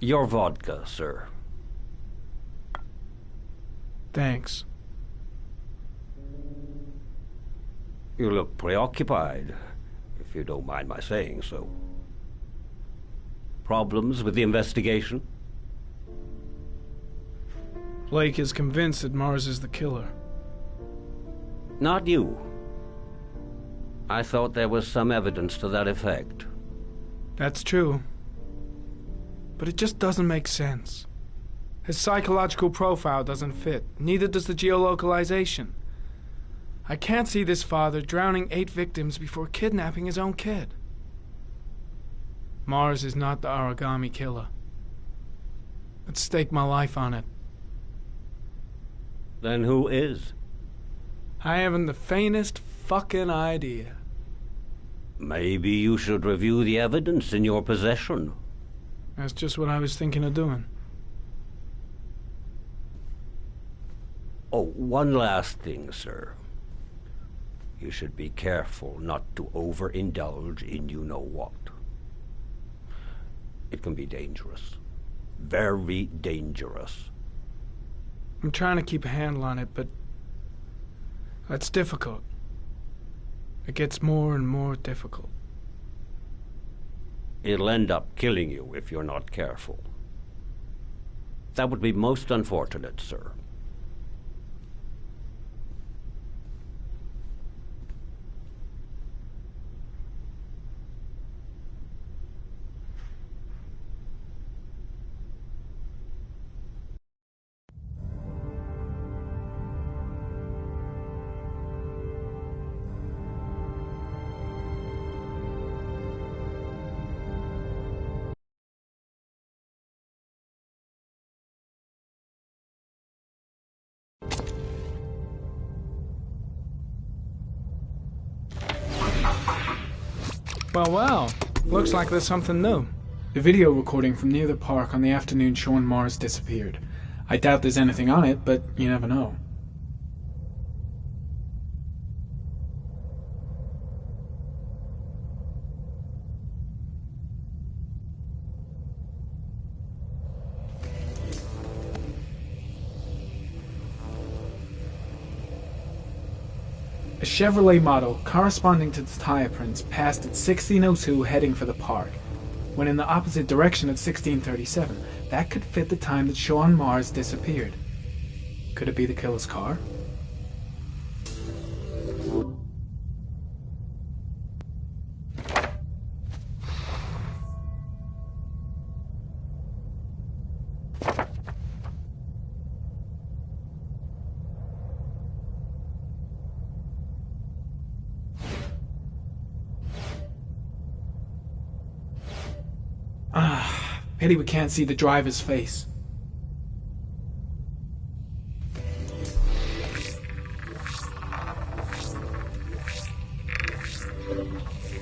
Your vodka, sir. Thanks. You look preoccupied, if you don't mind my saying so. Problems with the investigation? Blake is convinced that Mars is the killer. Not you. I thought there was some evidence to that effect. That's true. But it just doesn't make sense. His psychological profile doesn't fit. Neither does the geolocalization. I can't see this father drowning 8 victims before kidnapping his own kid. Mars is not the origami killer. I'd stake my life on it. Then who is? I haven't the faintest fucking idea. Maybe you should review the evidence in your possession. That's just what I was thinking of doing. Oh, one last thing, sir. You should be careful not to overindulge in you-know-what. It can be dangerous. Very dangerous. I'm trying to keep a handle on it, but that's difficult. It gets more and more difficult. It'll end up killing you if you're not careful. That would be most unfortunate, sir. Well, looks like there's something new. The video recording from near the park on the afternoon Sean Mars disappeared. I doubt there's anything on it, but you never know. A Chevrolet model corresponding to the tire prints passed at 1602 heading for the park, when in the opposite direction at 1637. That could fit the time that Sean Mars disappeared. Could it be the killer's car? Pity we can't see the driver's face.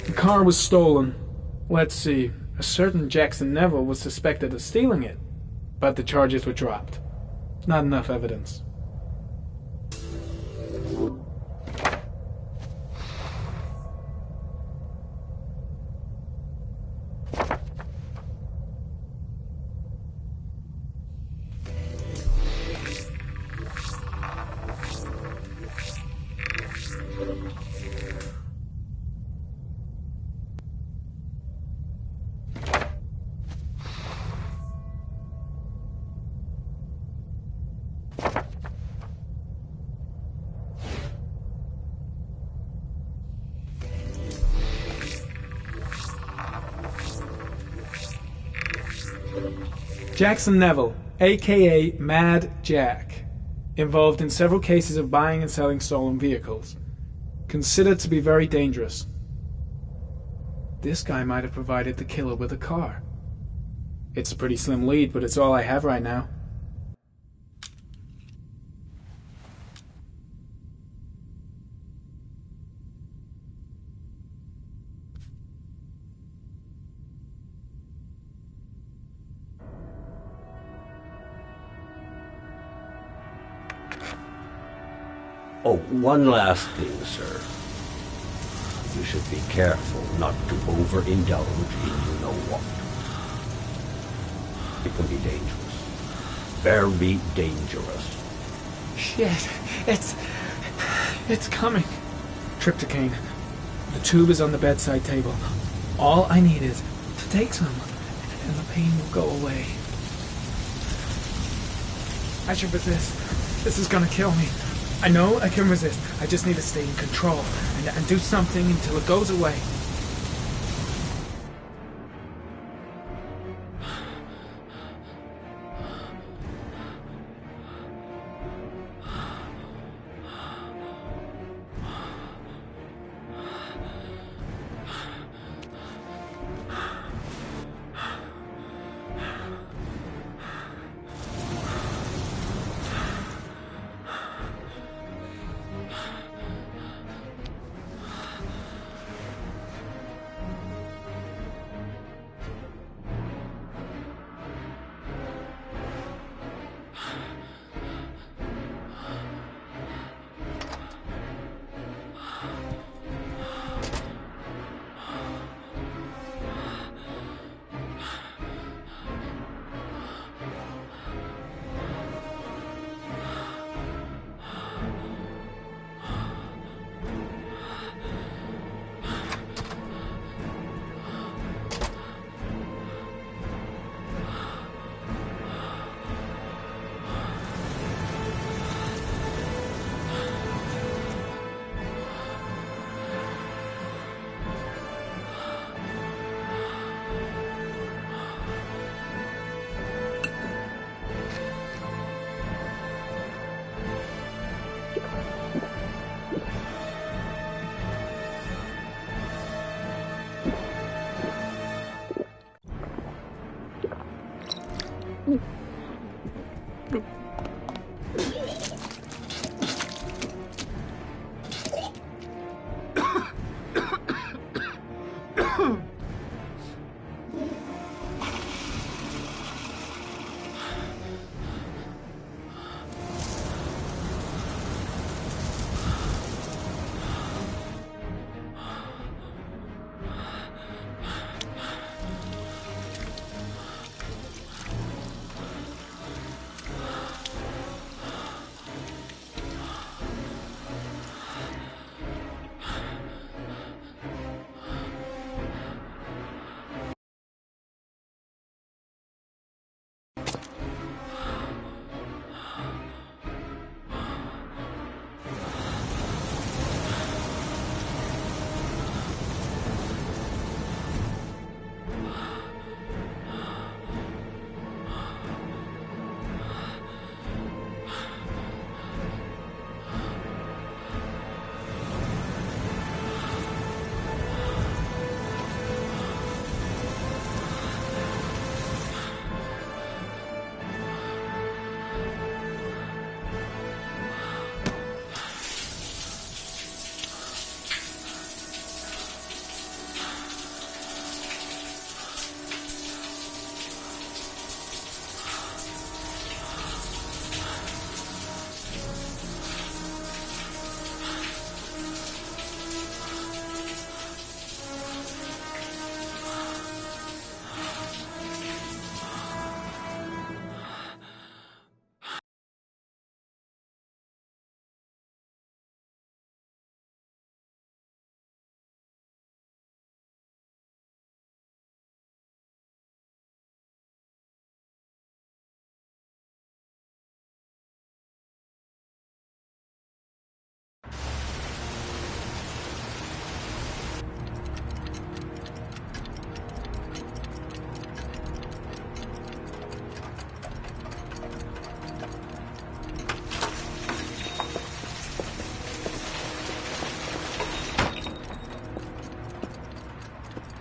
The car was stolen. Let's see. A certain Jackson Neville was suspected of stealing it, but the charges were dropped. Not enough evidence. Jackson Neville, aka Mad Jack, involved in several cases of buying and selling stolen vehicles. Considered to be very dangerous. This guy might have provided the killer with a car. It's a pretty slim lead, but it's all I have right now. Oh, one last thing, sir. You should be careful not to overindulge in you-know-what. It can be dangerous. Very dangerous. Shit. It's coming. Trypticane. The tube is on the bedside table. All I need is to take some, and the pain will go away. I should resist. This is gonna kill me. I know I can resist. I just need to stay in control and do something until it goes away.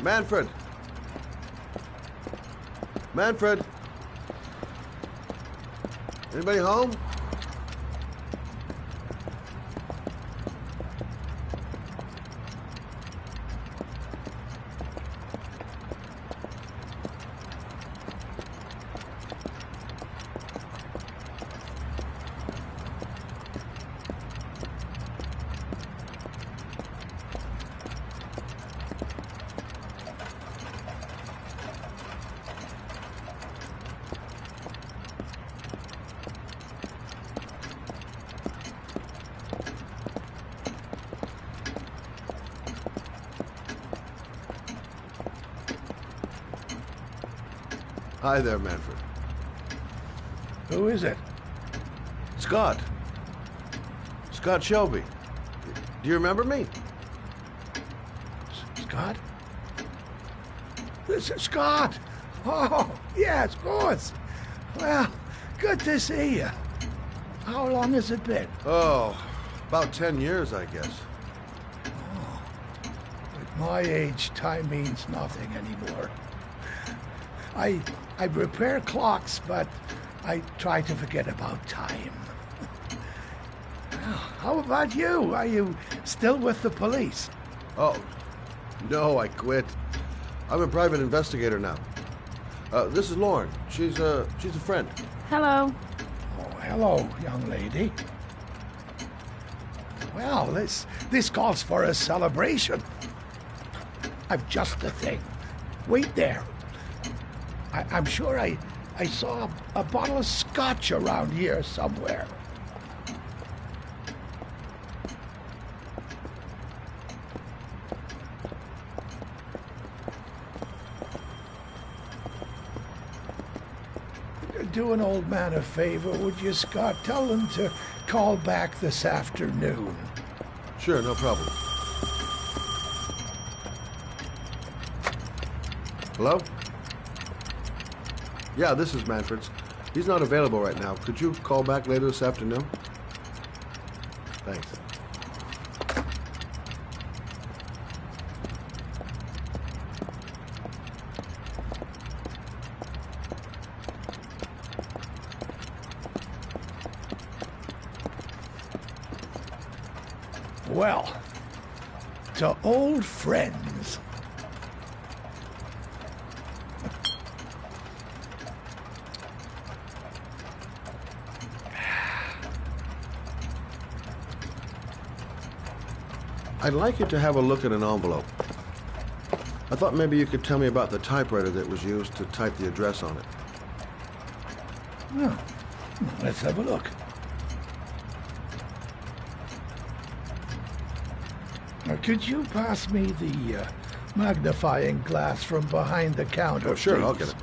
Manfred! Manfred! Anybody home? Hi there, Manfred. Who is it? Scott. Scott Shelby. Do you remember me? Scott? This is Scott! Oh, yes, of course. Well, good to see you. How long has it been? Oh, about 10 years, I guess. Oh, at my age, time means nothing anymore. I repair clocks, but I try to forget about time. How about you? Are you still with the police? Oh, no, I quit. I'm a private investigator now. This is Lauren. She's a friend. Hello. Oh, hello, young lady. Well, this calls for a celebration. I've just the thing. Wait there. I'm sure I saw a bottle of scotch around here somewhere. Do an old man a favor, would you, Scott? Tell him to call back this afternoon. Sure, no problem. Hello? Yeah, this is Manfred's. He's not available right now. Could you call back later this afternoon? Thanks. Well, to old friends. I'd like you to have a look at an envelope. I thought maybe you could tell me about the typewriter that was used to type the address on it. Oh, let's have a look. Now, could you pass me the magnifying glass from behind the counter, Oh, sure, please? I'll get it.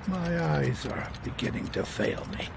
My eyes are beginning to fail me.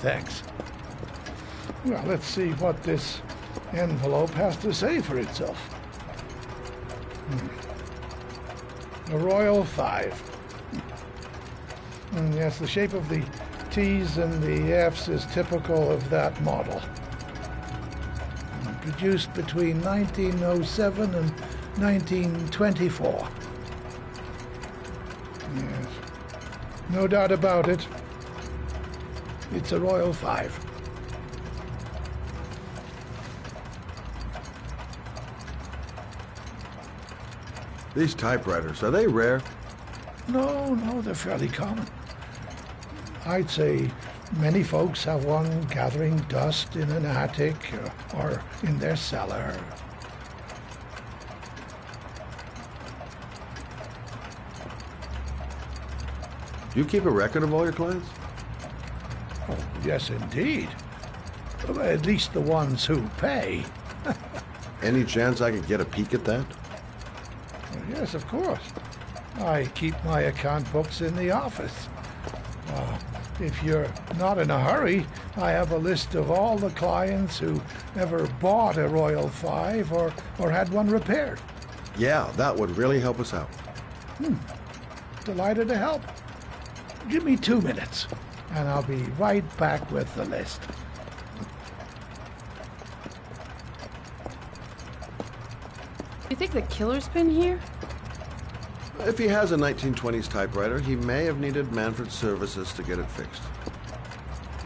Thanks. Well, let's see what this envelope has to say for itself. A Royal 5. Yes, the shape of the T's and the F's is typical of that model. Produced between 1907 and 1924. Yes, no doubt about it. It's a Royal 5. These typewriters, are they rare? No, they're fairly common. I'd say many folks have one gathering dust in an attic or in their cellar. Do you keep a record of all your clients? Oh, yes, indeed. Well, at least the ones who pay. Any chance I could get a peek at that? Well, yes, of course. I keep my account books in the office. If you're not in a hurry, I have a list of all the clients who ever bought a Royal 5 or had one repaired. Yeah, that would really help us out. Delighted to help. Give me 2 minutes, and I'll be right back with the list. You think the killer's been here? If he has a 1920s typewriter, he may have needed Manfred's services to get it fixed.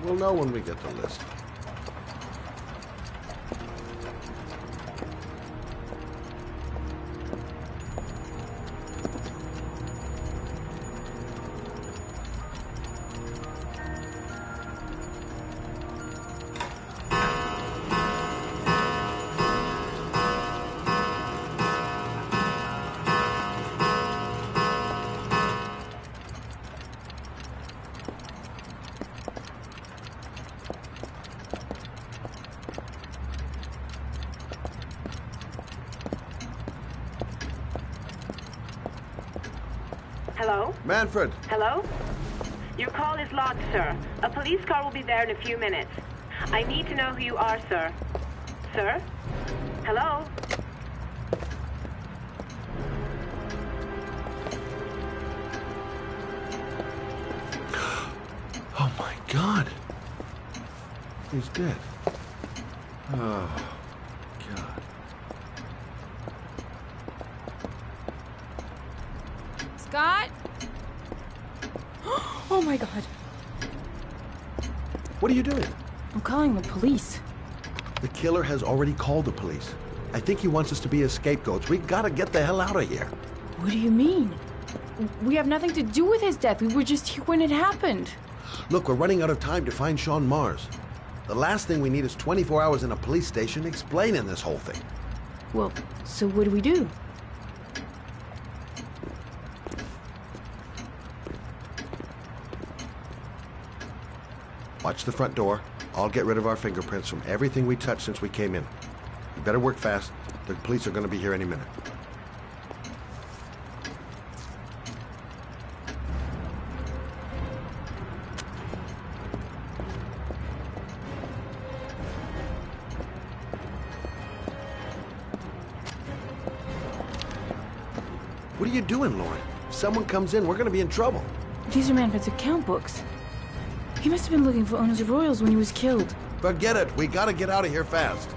We'll know when we get the list. Hello? Manfred! Hello? Your call is logged, sir. A police car will be there in a few minutes. I need to know who you are, sir. Sir? Hello? Oh my God. He's dead. Oh, God. Scott? Oh my God. What are you doing? I'm calling the police. The killer has already called the police. I think he wants us to be his scapegoats. We gotta get the hell out of here. What do you mean? We have nothing to do with his death. We were just here when it happened. Look, we're running out of time to find Sean Mars. The last thing we need is 24 hours in a police station explaining this whole thing. Well, so what do we do? Watch the front door. I'll get rid of our fingerprints from everything we touched since we came in. You better work fast. The police are going to be here any minute. What are you doing, Lauren? If someone comes in, we're going to be in trouble. These are Manfred's account books. He must have been looking for owners of Royals when he was killed. Forget it. We got to get out of here fast.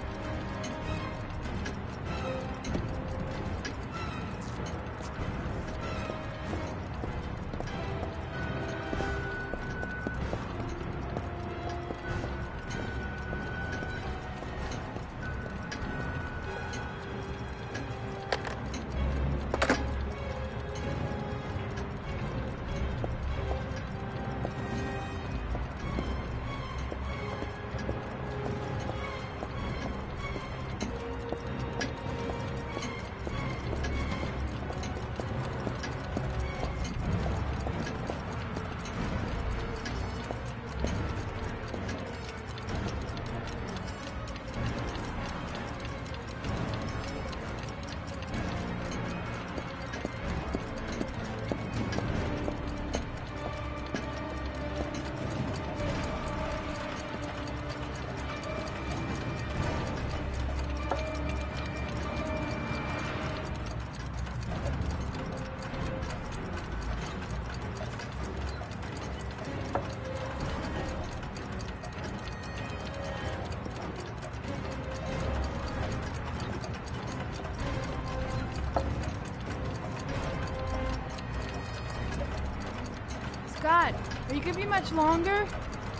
Scott, are you gonna be much longer?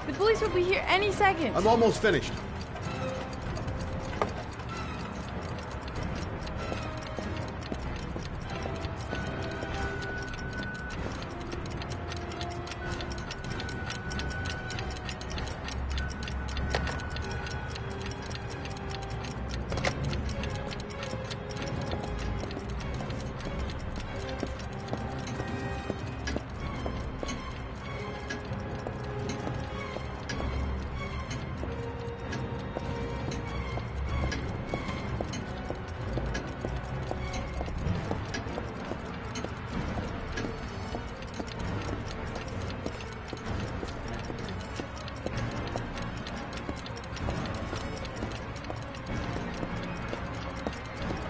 The police will be here any second. I'm almost finished.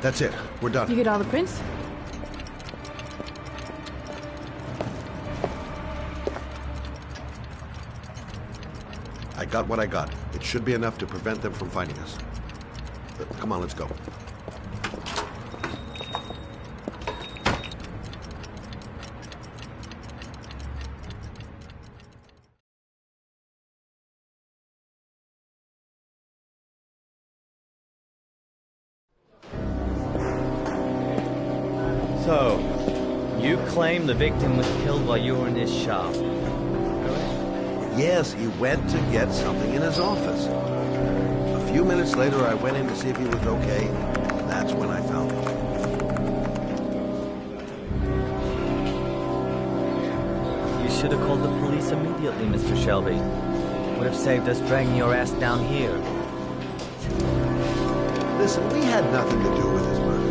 That's it. We're done. You get all the prints? I got what I got. It should be enough to prevent them from finding us. Come on, let's go. So, you claim the victim was killed while you were in his shop. Yes, he went to get something in his office. A few minutes later, I went in to see if he was okay. That's when I found him. You should have called the police immediately, Mr. Shelby. Would have saved us dragging your ass down here. Listen, we had nothing to do with his murder.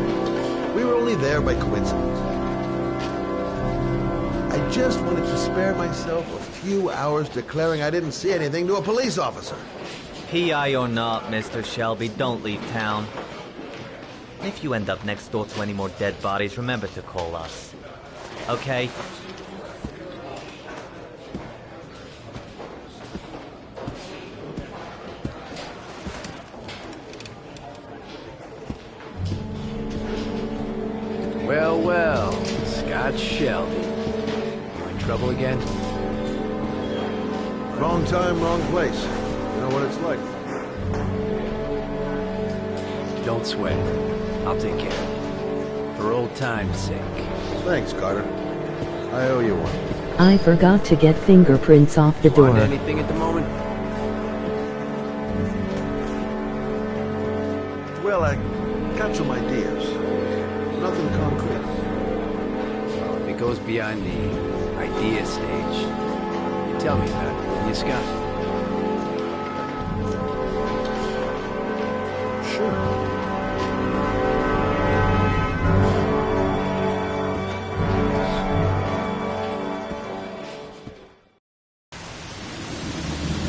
We were only there by coincidence. just wanted to spare myself a few hours declaring I didn't see anything to a police officer. PI or not, Mr. Shelby, don't leave town. If you end up next door to any more dead bodies, remember to call us. Okay? Well, well, Scott Shelby. You in trouble again? Wrong time, wrong place. You know what it's like. Don't sweat it. I'll take care of it. For old time's sake. Thanks, Carter. I owe you one. I forgot to get fingerprints off the door. Want anything at the moment? Well, I got some ideas. Nothing concrete. Well, if it goes beyond the idea stage, you tell me about it, will you, Scott? Sure.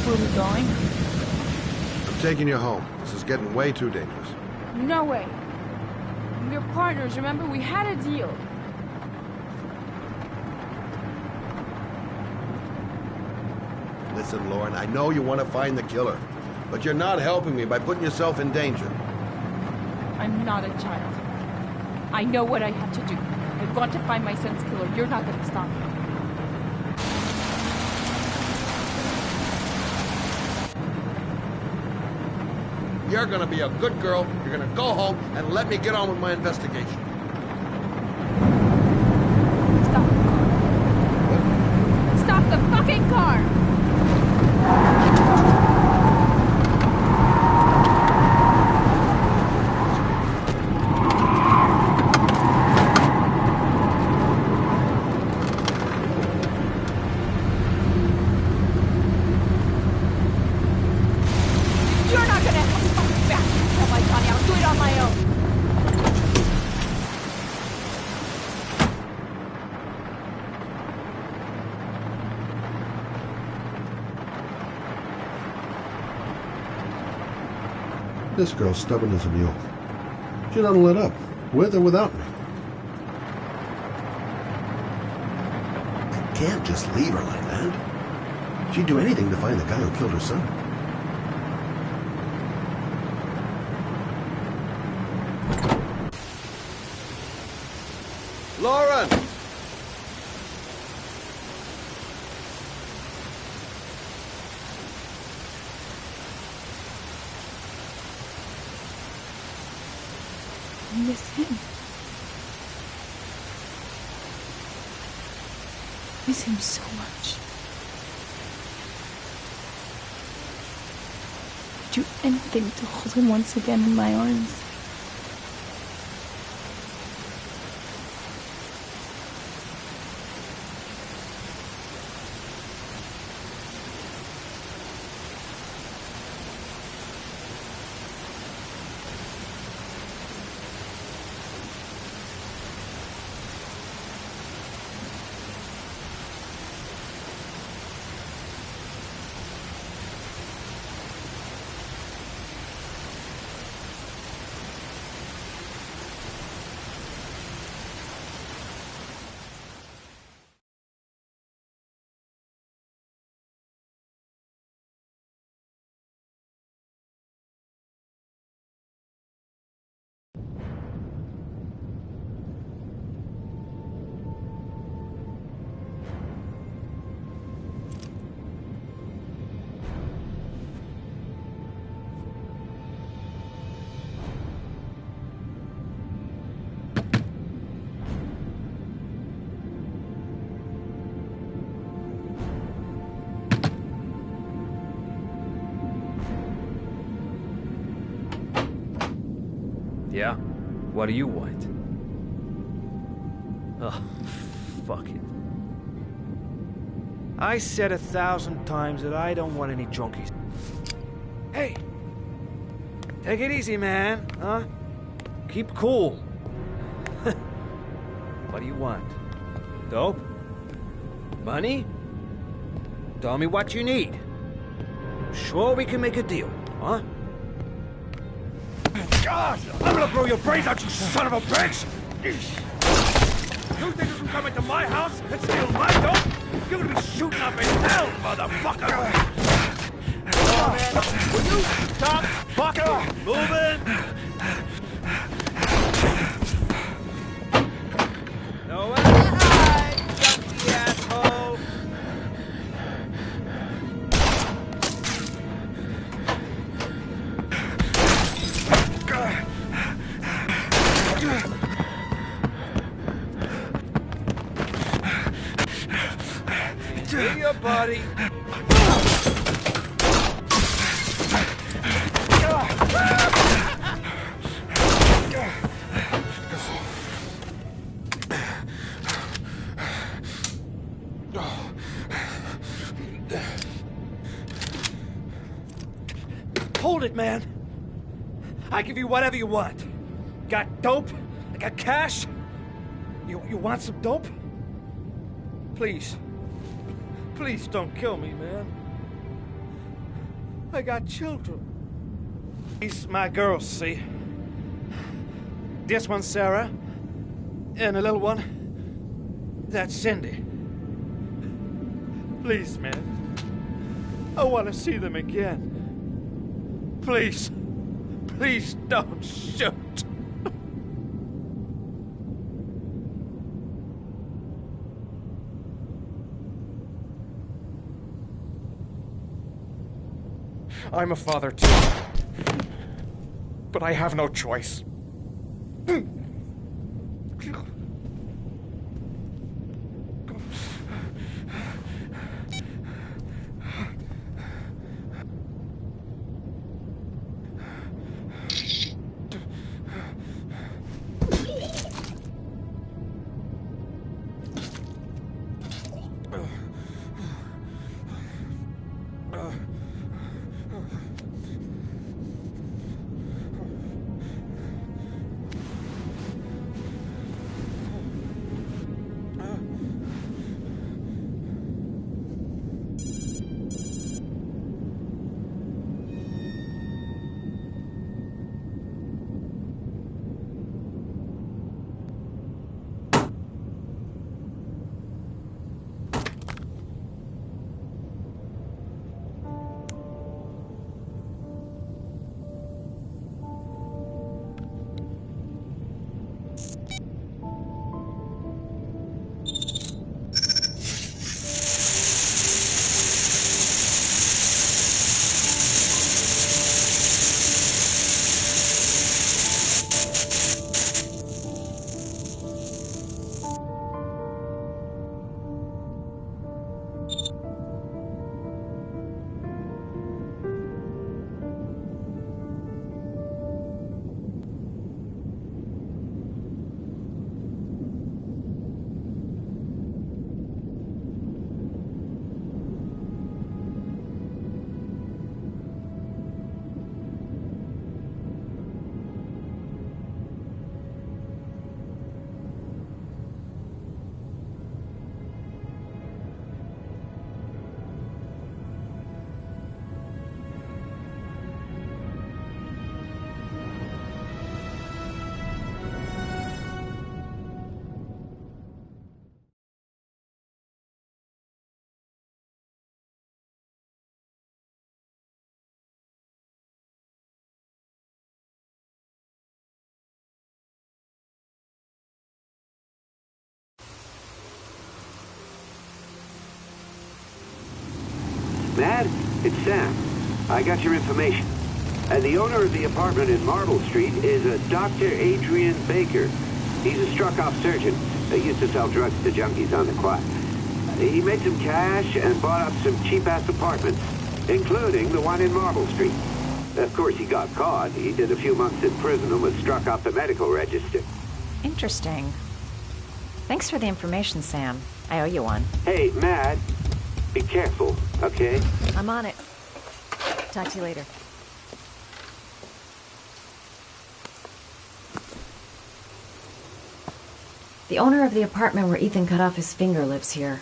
Where are we going? I'm taking you home. This is getting way too dangerous. No way. We're partners, remember? We had a deal. Listen, Lauren, I know you want to find the killer, but you're not helping me by putting yourself in danger. I'm not a child. I know what I have to do. I want to find my son's killer. You're not going to stop me. You're gonna be a good girl, you're gonna go home, and let me get on with my investigation. Stop the car. Stop the fucking car! You're not gonna help me back. Tell my Johnny, I'll do it on my own. This girl's stubborn as a mule. She doesn't let up, with or without me. I can't just leave her like that. She'd do anything to find the guy who killed her son. Lauren! I miss him. Miss him so much. Do anything to hold him once again in my arms. Yeah? What do you want? Oh, fuck it. I said 1,000 times that I don't want any junkies. Hey! Take it easy, man, huh? Keep cool. What do you want? Dope? Money? Tell me what you need. Sure we can make a deal, huh? God, I'm gonna blow your brains out, you son of a bitch! You think you can come into my house and steal my dope? You're gonna be shooting up in hell, motherfucker! Come on, man. Will you stop fucking moving? No, junkie asshole! See ya, buddy. Hold it, man. I give you whatever you want. Got dope? I got cash? You want some dope? Please. Please don't kill me, man. I got children. These my girls, see? This one's Sarah. And the little one, that's Cindy. Please, man. I want to see them again. Please. Please don't shoot. I'm a father too. But I have no choice. Matt, it's Sam. I got your information. And the owner of the apartment in Marble Street is a Dr. Adrian Baker. He's a struck-off surgeon. He used to sell drugs to junkies on the quad. He made some cash and bought up some cheap-ass apartments, including the one in Marble Street. Of course, he got caught. He did a few months in prison and was struck off the medical register. Interesting. Thanks for the information, Sam. I owe you one. Hey, Matt, be careful, okay? I'm on it. Talk to you later. The owner of the apartment where Ethan cut off his finger lives here.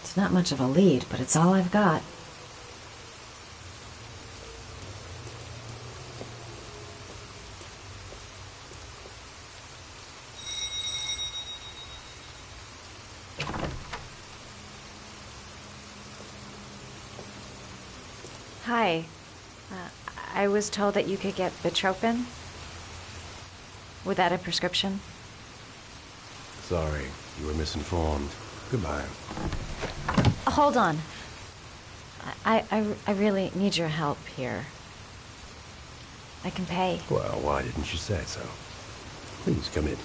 It's not much of a lead, but it's all I've got. Hi. I was told that you could get Bitropin. Without a prescription. Sorry, you were misinformed. Goodbye. Hold on. I really need your help here. I can pay. Well, why didn't you say so? Please come in.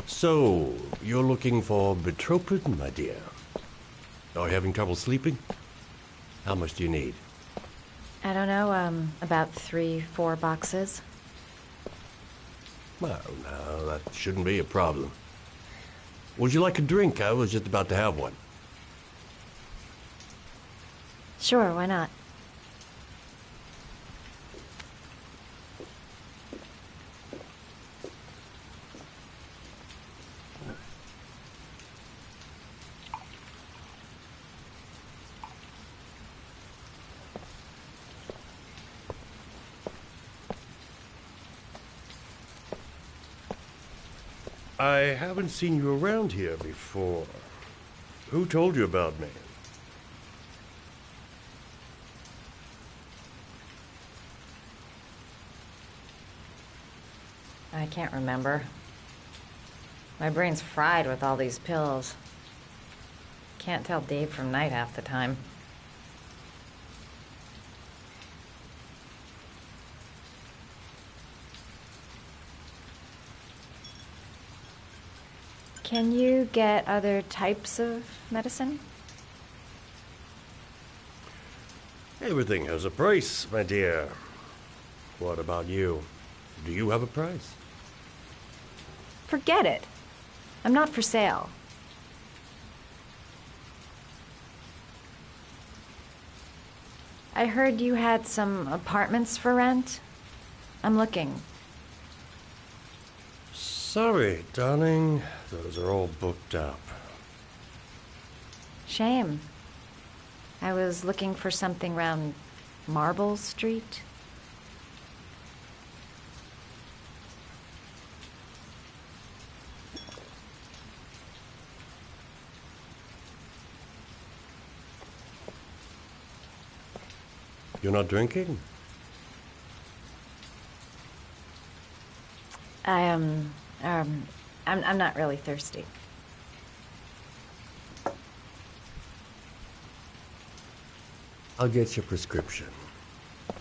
So, you're looking for Bitropin, my dear? Are you having trouble sleeping? How much do you need? I don't know, about 3-4 boxes. Well, no, that shouldn't be a problem. Would you like a drink? I was just about to have one. Sure, why not? I haven't seen you around here before. Who told you about me? I can't remember. My brain's fried with all these pills. Can't tell day from night half the time. Can you get other types of medicine? Everything has a price, my dear. What about you? Do you have a price? Forget it. I'm not for sale. I heard you had some apartments for rent. I'm looking. Sorry, darling. Those are all booked up. Shame. I was looking for something around Marble Street. You're not drinking? I'm not really thirsty. I'll get your prescription.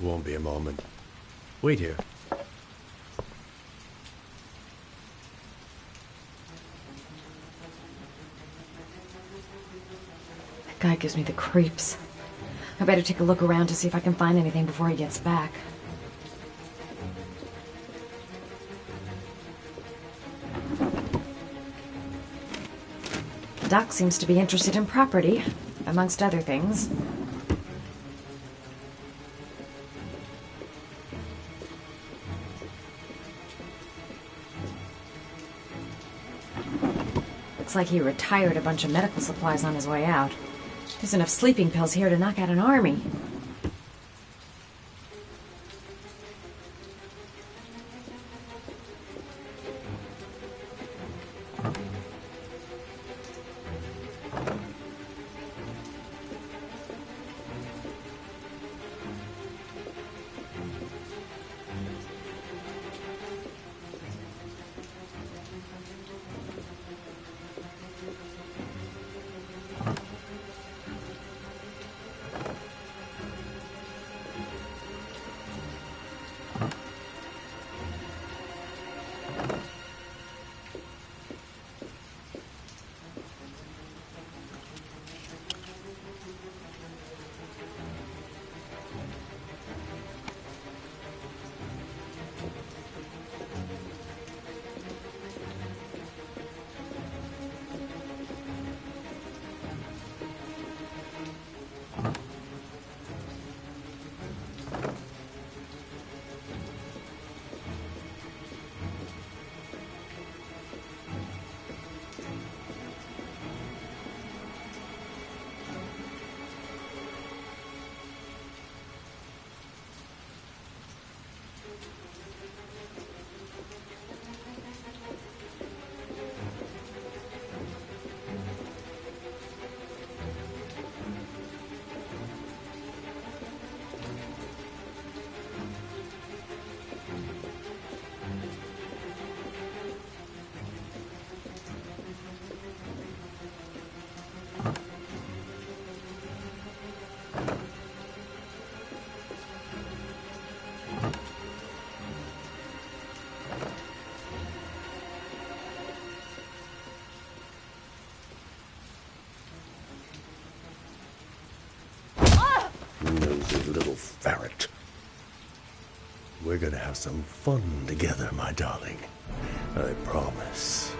Won't be a moment. Wait here. That guy gives me the creeps. I better take a look around to see if I can find anything before he gets back. Doc seems to be interested in property, amongst other things. Looks like he retired a bunch of medical supplies on his way out. There's enough sleeping pills here to knock out an army. stupid little ferret. We're gonna have some fun together, my darling. I promise.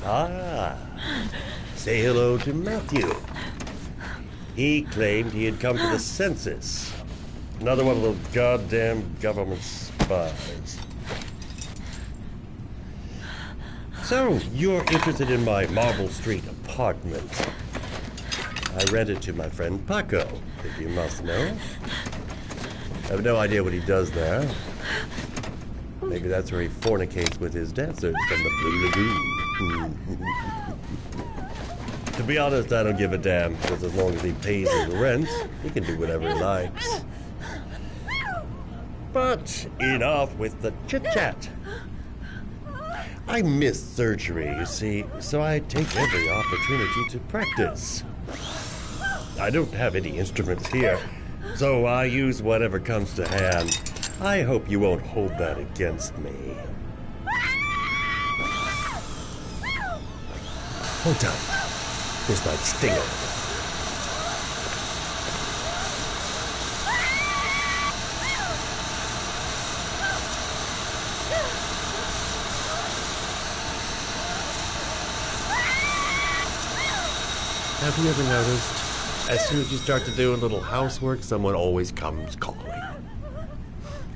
Ah, say hello to Matthew. He claimed he had come to the census. Another one of those goddamn government spies. So, you're interested in my Marble Street apartment. I rent it to my friend Paco, if you must know. I have no idea what he does there. Maybe that's where he fornicates with his dancers from the Blue Lagoon. To be honest, I don't give a damn, because as long as he pays his rent, he can do whatever he likes. But enough with the chit-chat. I miss surgery, you see, so I take every opportunity to practice. I don't have any instruments here, so I use whatever comes to hand. I hope you won't hold that against me. Hold tight. This might sting a little. Have you ever noticed, as soon as you start to do a little housework, someone always comes calling?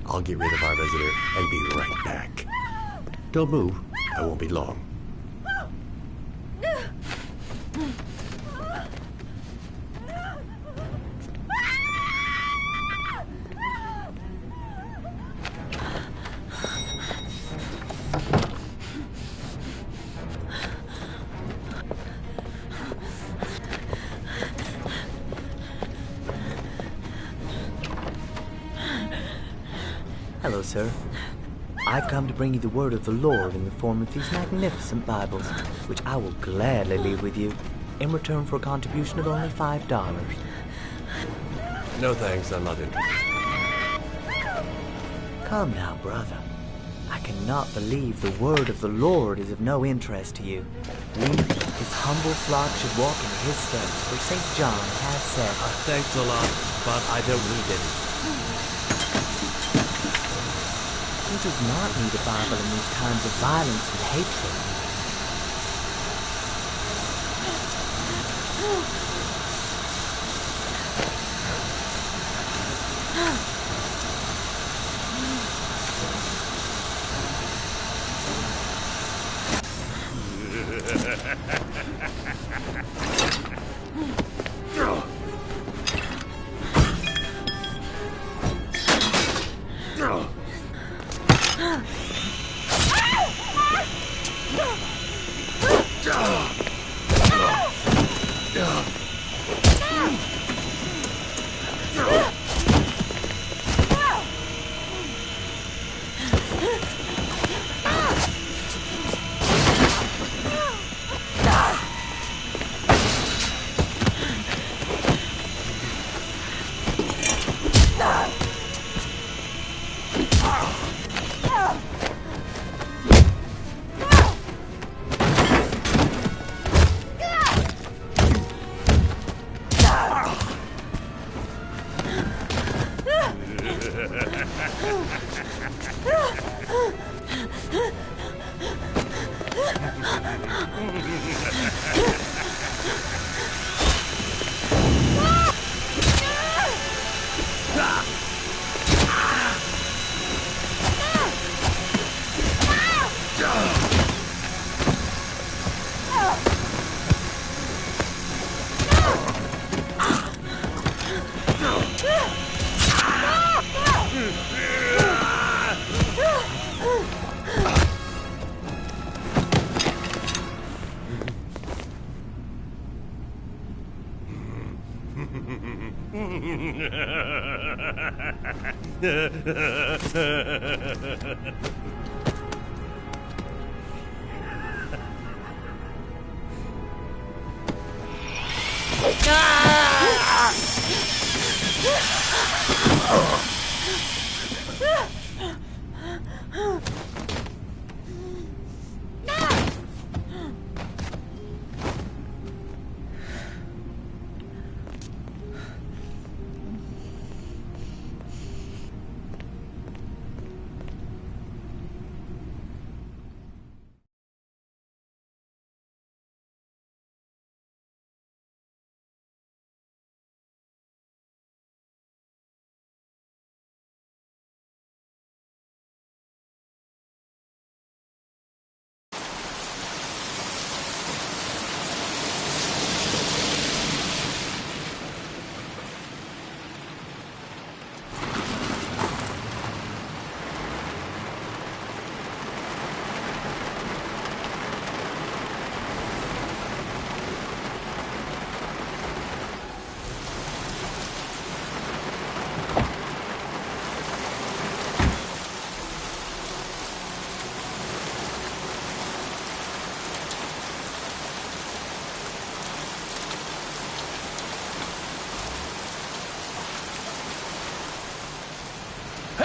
I'll get rid of our visitor and be right back. Don't move. I won't be long. Hello, sir. I've come to bring you the word of the Lord in the form of these magnificent Bibles, which I will gladly leave with you in return for a contribution of only $5. No thanks, I'm not interested. Come now, brother. I cannot believe the word of the Lord is of no interest to you. We, his humble flock, should walk in his steps, for St. John has said... Thanks a lot, but I don't need any. Who does not need a Bible in these times of violence and hatred?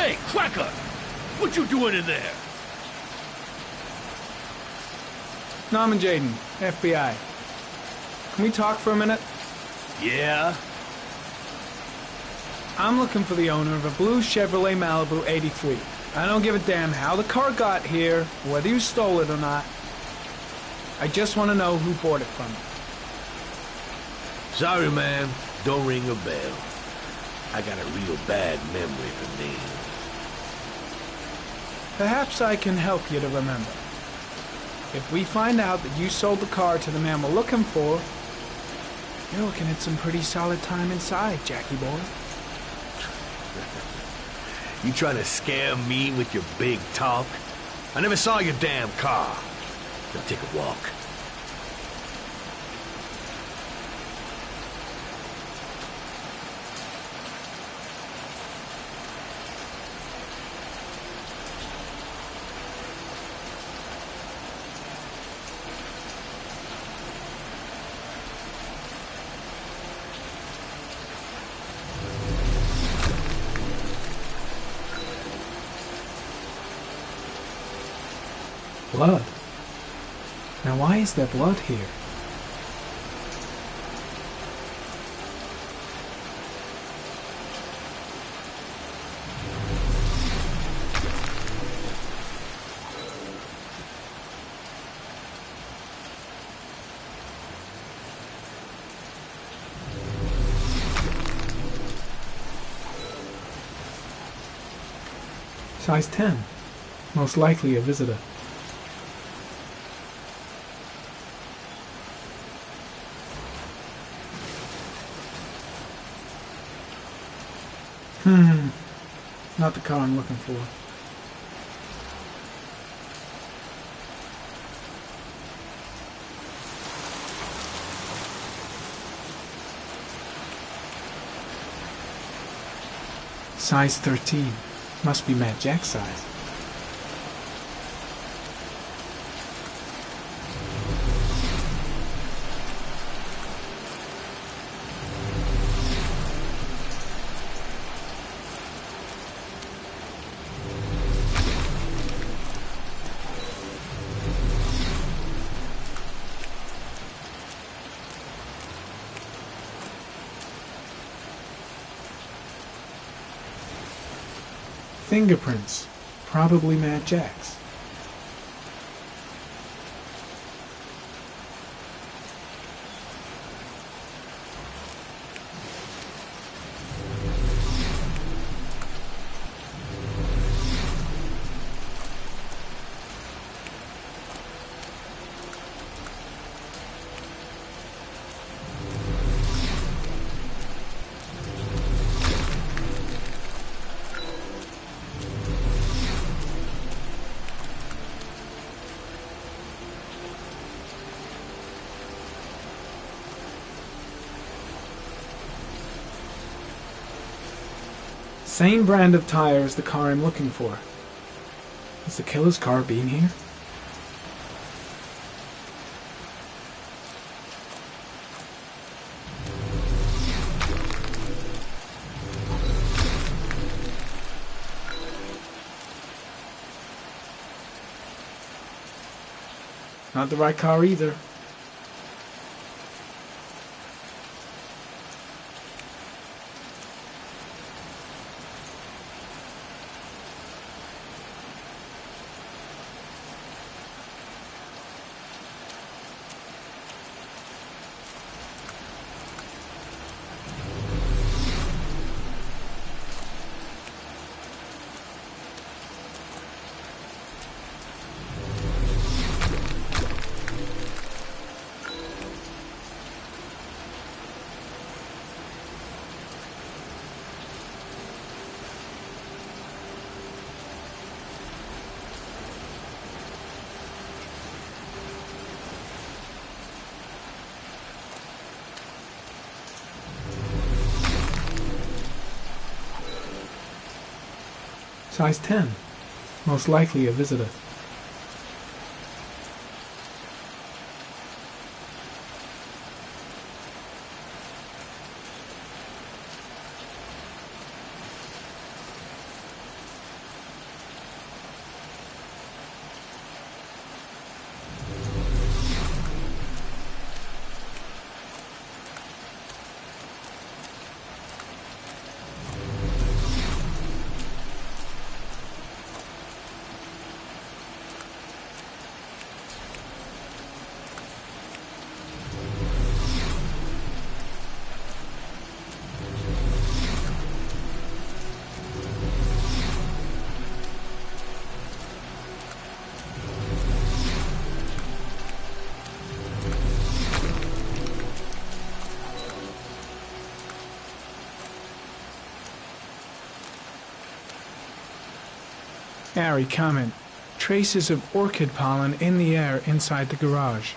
Hey, Cracker! What you doing in there? Norman Jaden, FBI. Can we talk for a minute? Yeah? I'm looking for the owner of a blue Chevrolet Malibu 83. I don't give a damn how the car got here, whether you stole it or not. I just want to know who bought it from you. Sorry, man. Don't ring a bell. I got a real bad memory for names. Perhaps I can help you to remember. If we find out that you sold the car to the man we're looking for, you're looking at some pretty solid time inside, Jackie boy. You trying to scare me with your big talk? I never saw your damn car. Now take a walk. Blood. Now why is there blood here? Size 10. Most likely a visitor. Not the car I'm looking for. Size 13. Must be Matt Jack's size. Fingerprints. Probably Matt Jack's. Same brand of tire as the car I'm looking for. Is the killer's car being here? Not the right car either. Size 10. Most likely a visitor. Ari, comment. Traces of orchid pollen in the air inside the garage.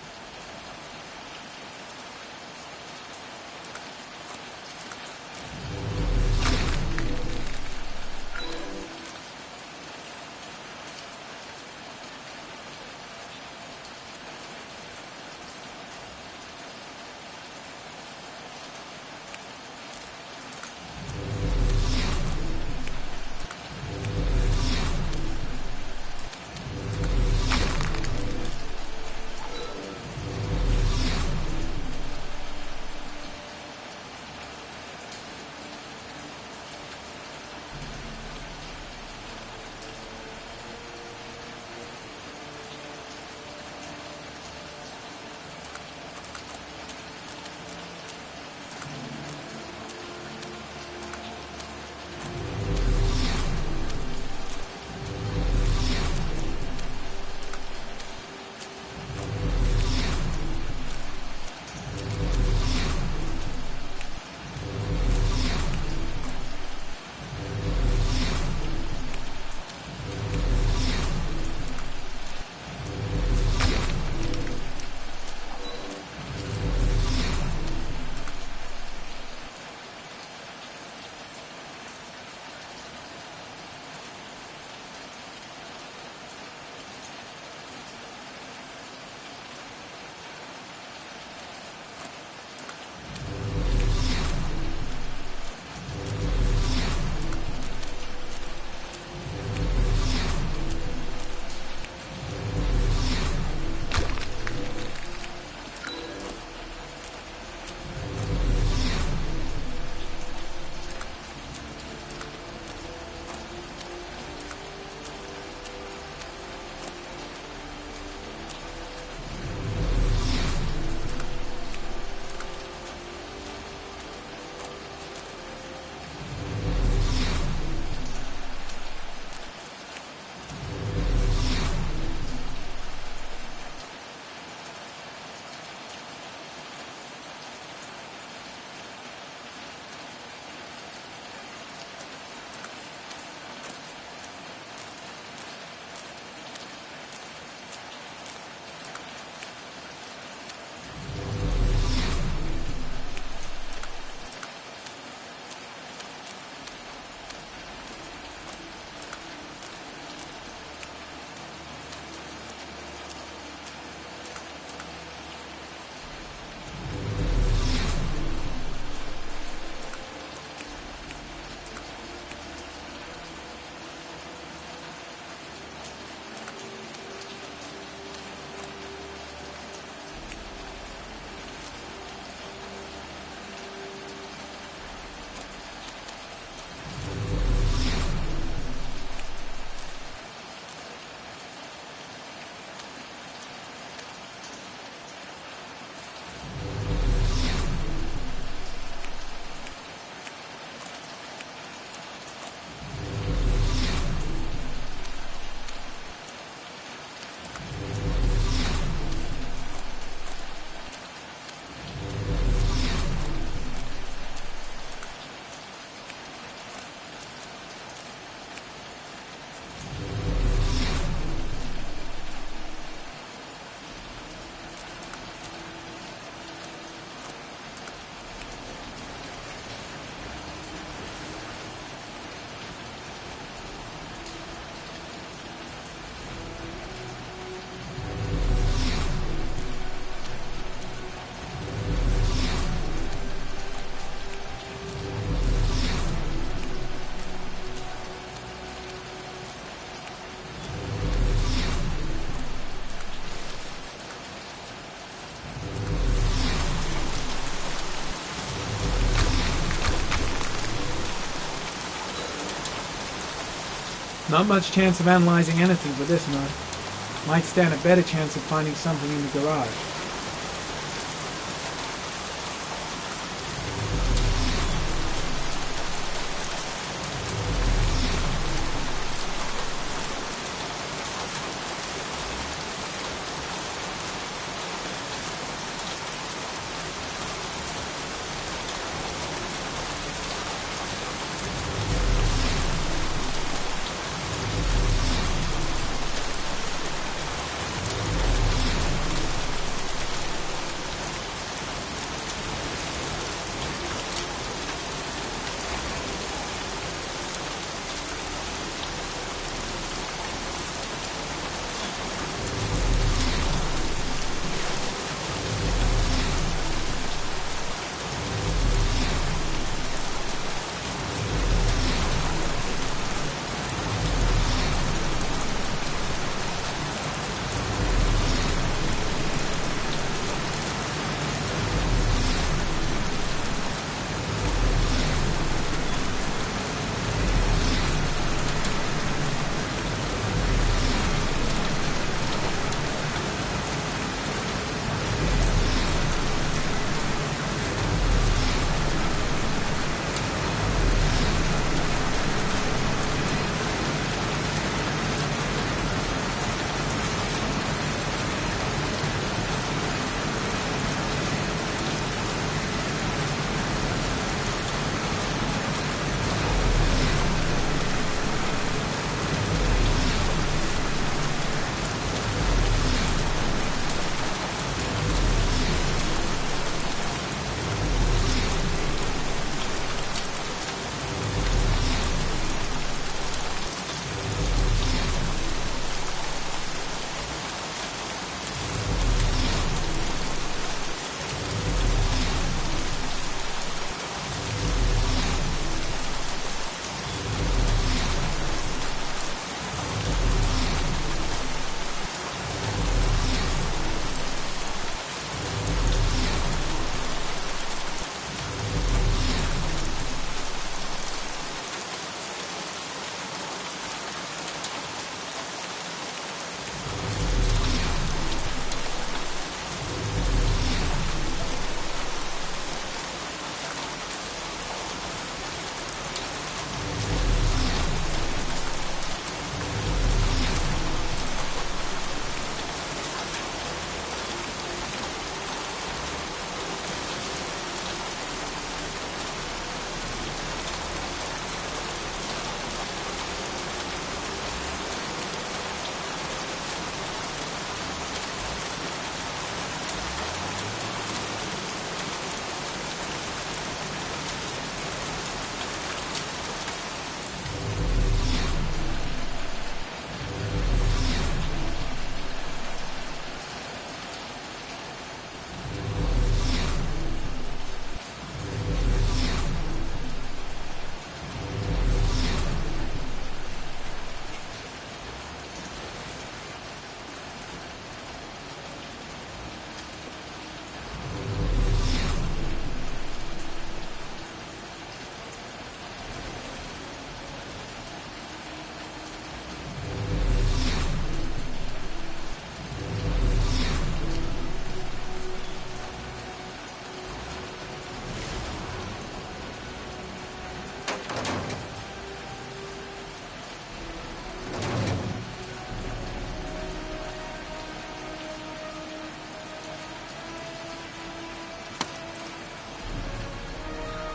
Not much chance of analyzing anything with this nut. Might stand a better chance of finding something in the garage.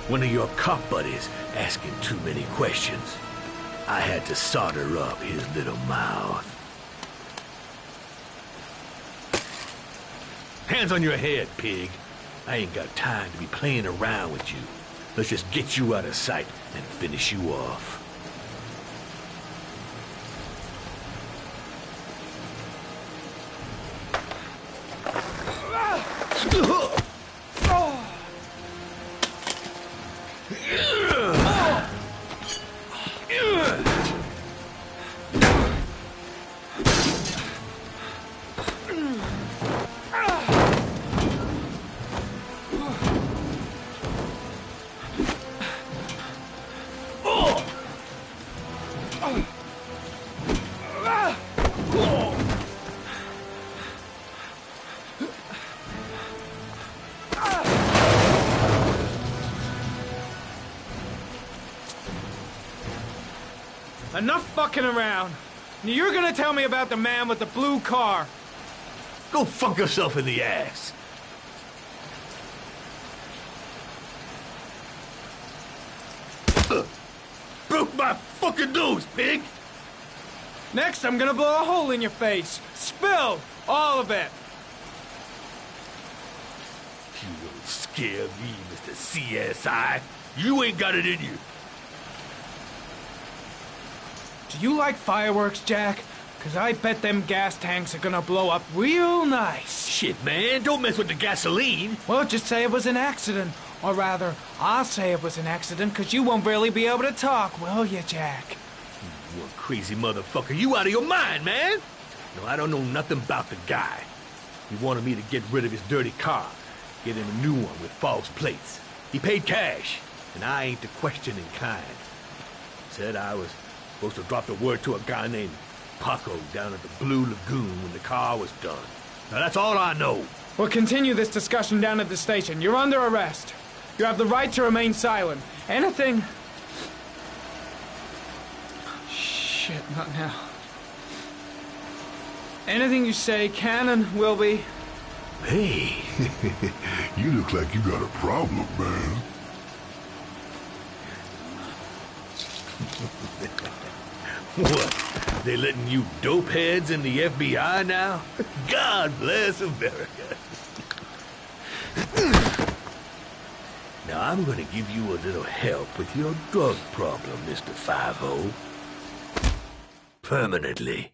One of your cop buddies asking too many questions. I had to solder up his little mouth. Hands on your head, pig. I ain't got time to be playing around with you. Let's just get you out of sight and finish you off. Enough fucking around. You're gonna tell me about the man with the blue car. Go fuck yourself in the ass. Broke my fucking nose, pig! Next, I'm gonna blow a hole in your face. Spill! All of it. You won't scare me, Mr. CSI. You ain't got it in you. Do you like fireworks, Jack? 'Cause I bet them gas tanks are gonna blow up real nice. Shit, man, don't mess with the gasoline. Well, just say it was an accident. Or rather, I'll say it was an accident, 'cause you won't really be able to talk, will you, Jack? You crazy motherfucker. You out of your mind, man. No, I don't know nothing about the guy. He wanted me to get rid of his dirty car, get him a new one with false plates. He paid cash, and I ain't the questioning kind. Said I was supposed to drop the word to a guy named Paco down at the Blue Lagoon when the car was done. Now that's all I know. We'll continue this discussion down at the station. You're under arrest. You have the right to remain silent. Anything... Shit, not now. Anything you say can and will be... Hey, you look like you got a problem, man. What? They letting you dope heads in the FBI now? God bless America. Now I'm gonna give you a little help with your drug problem, Mr. 5-0. Permanently.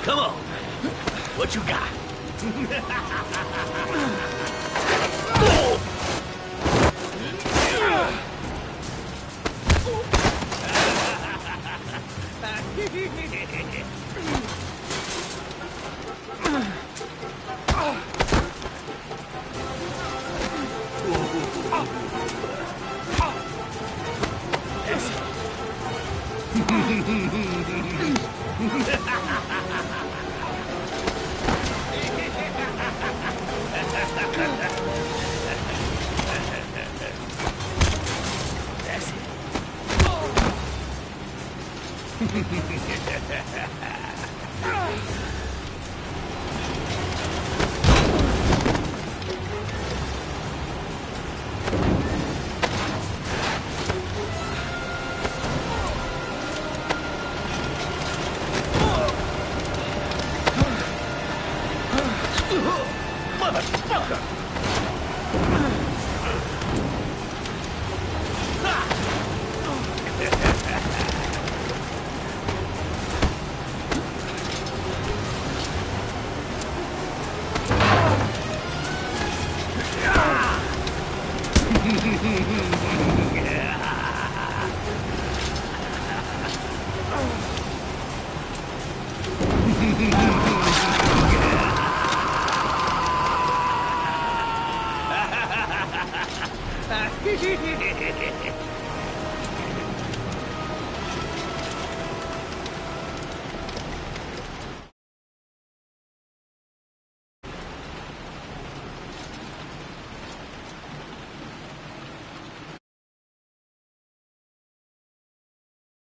Come on. What you got? Motherfucker!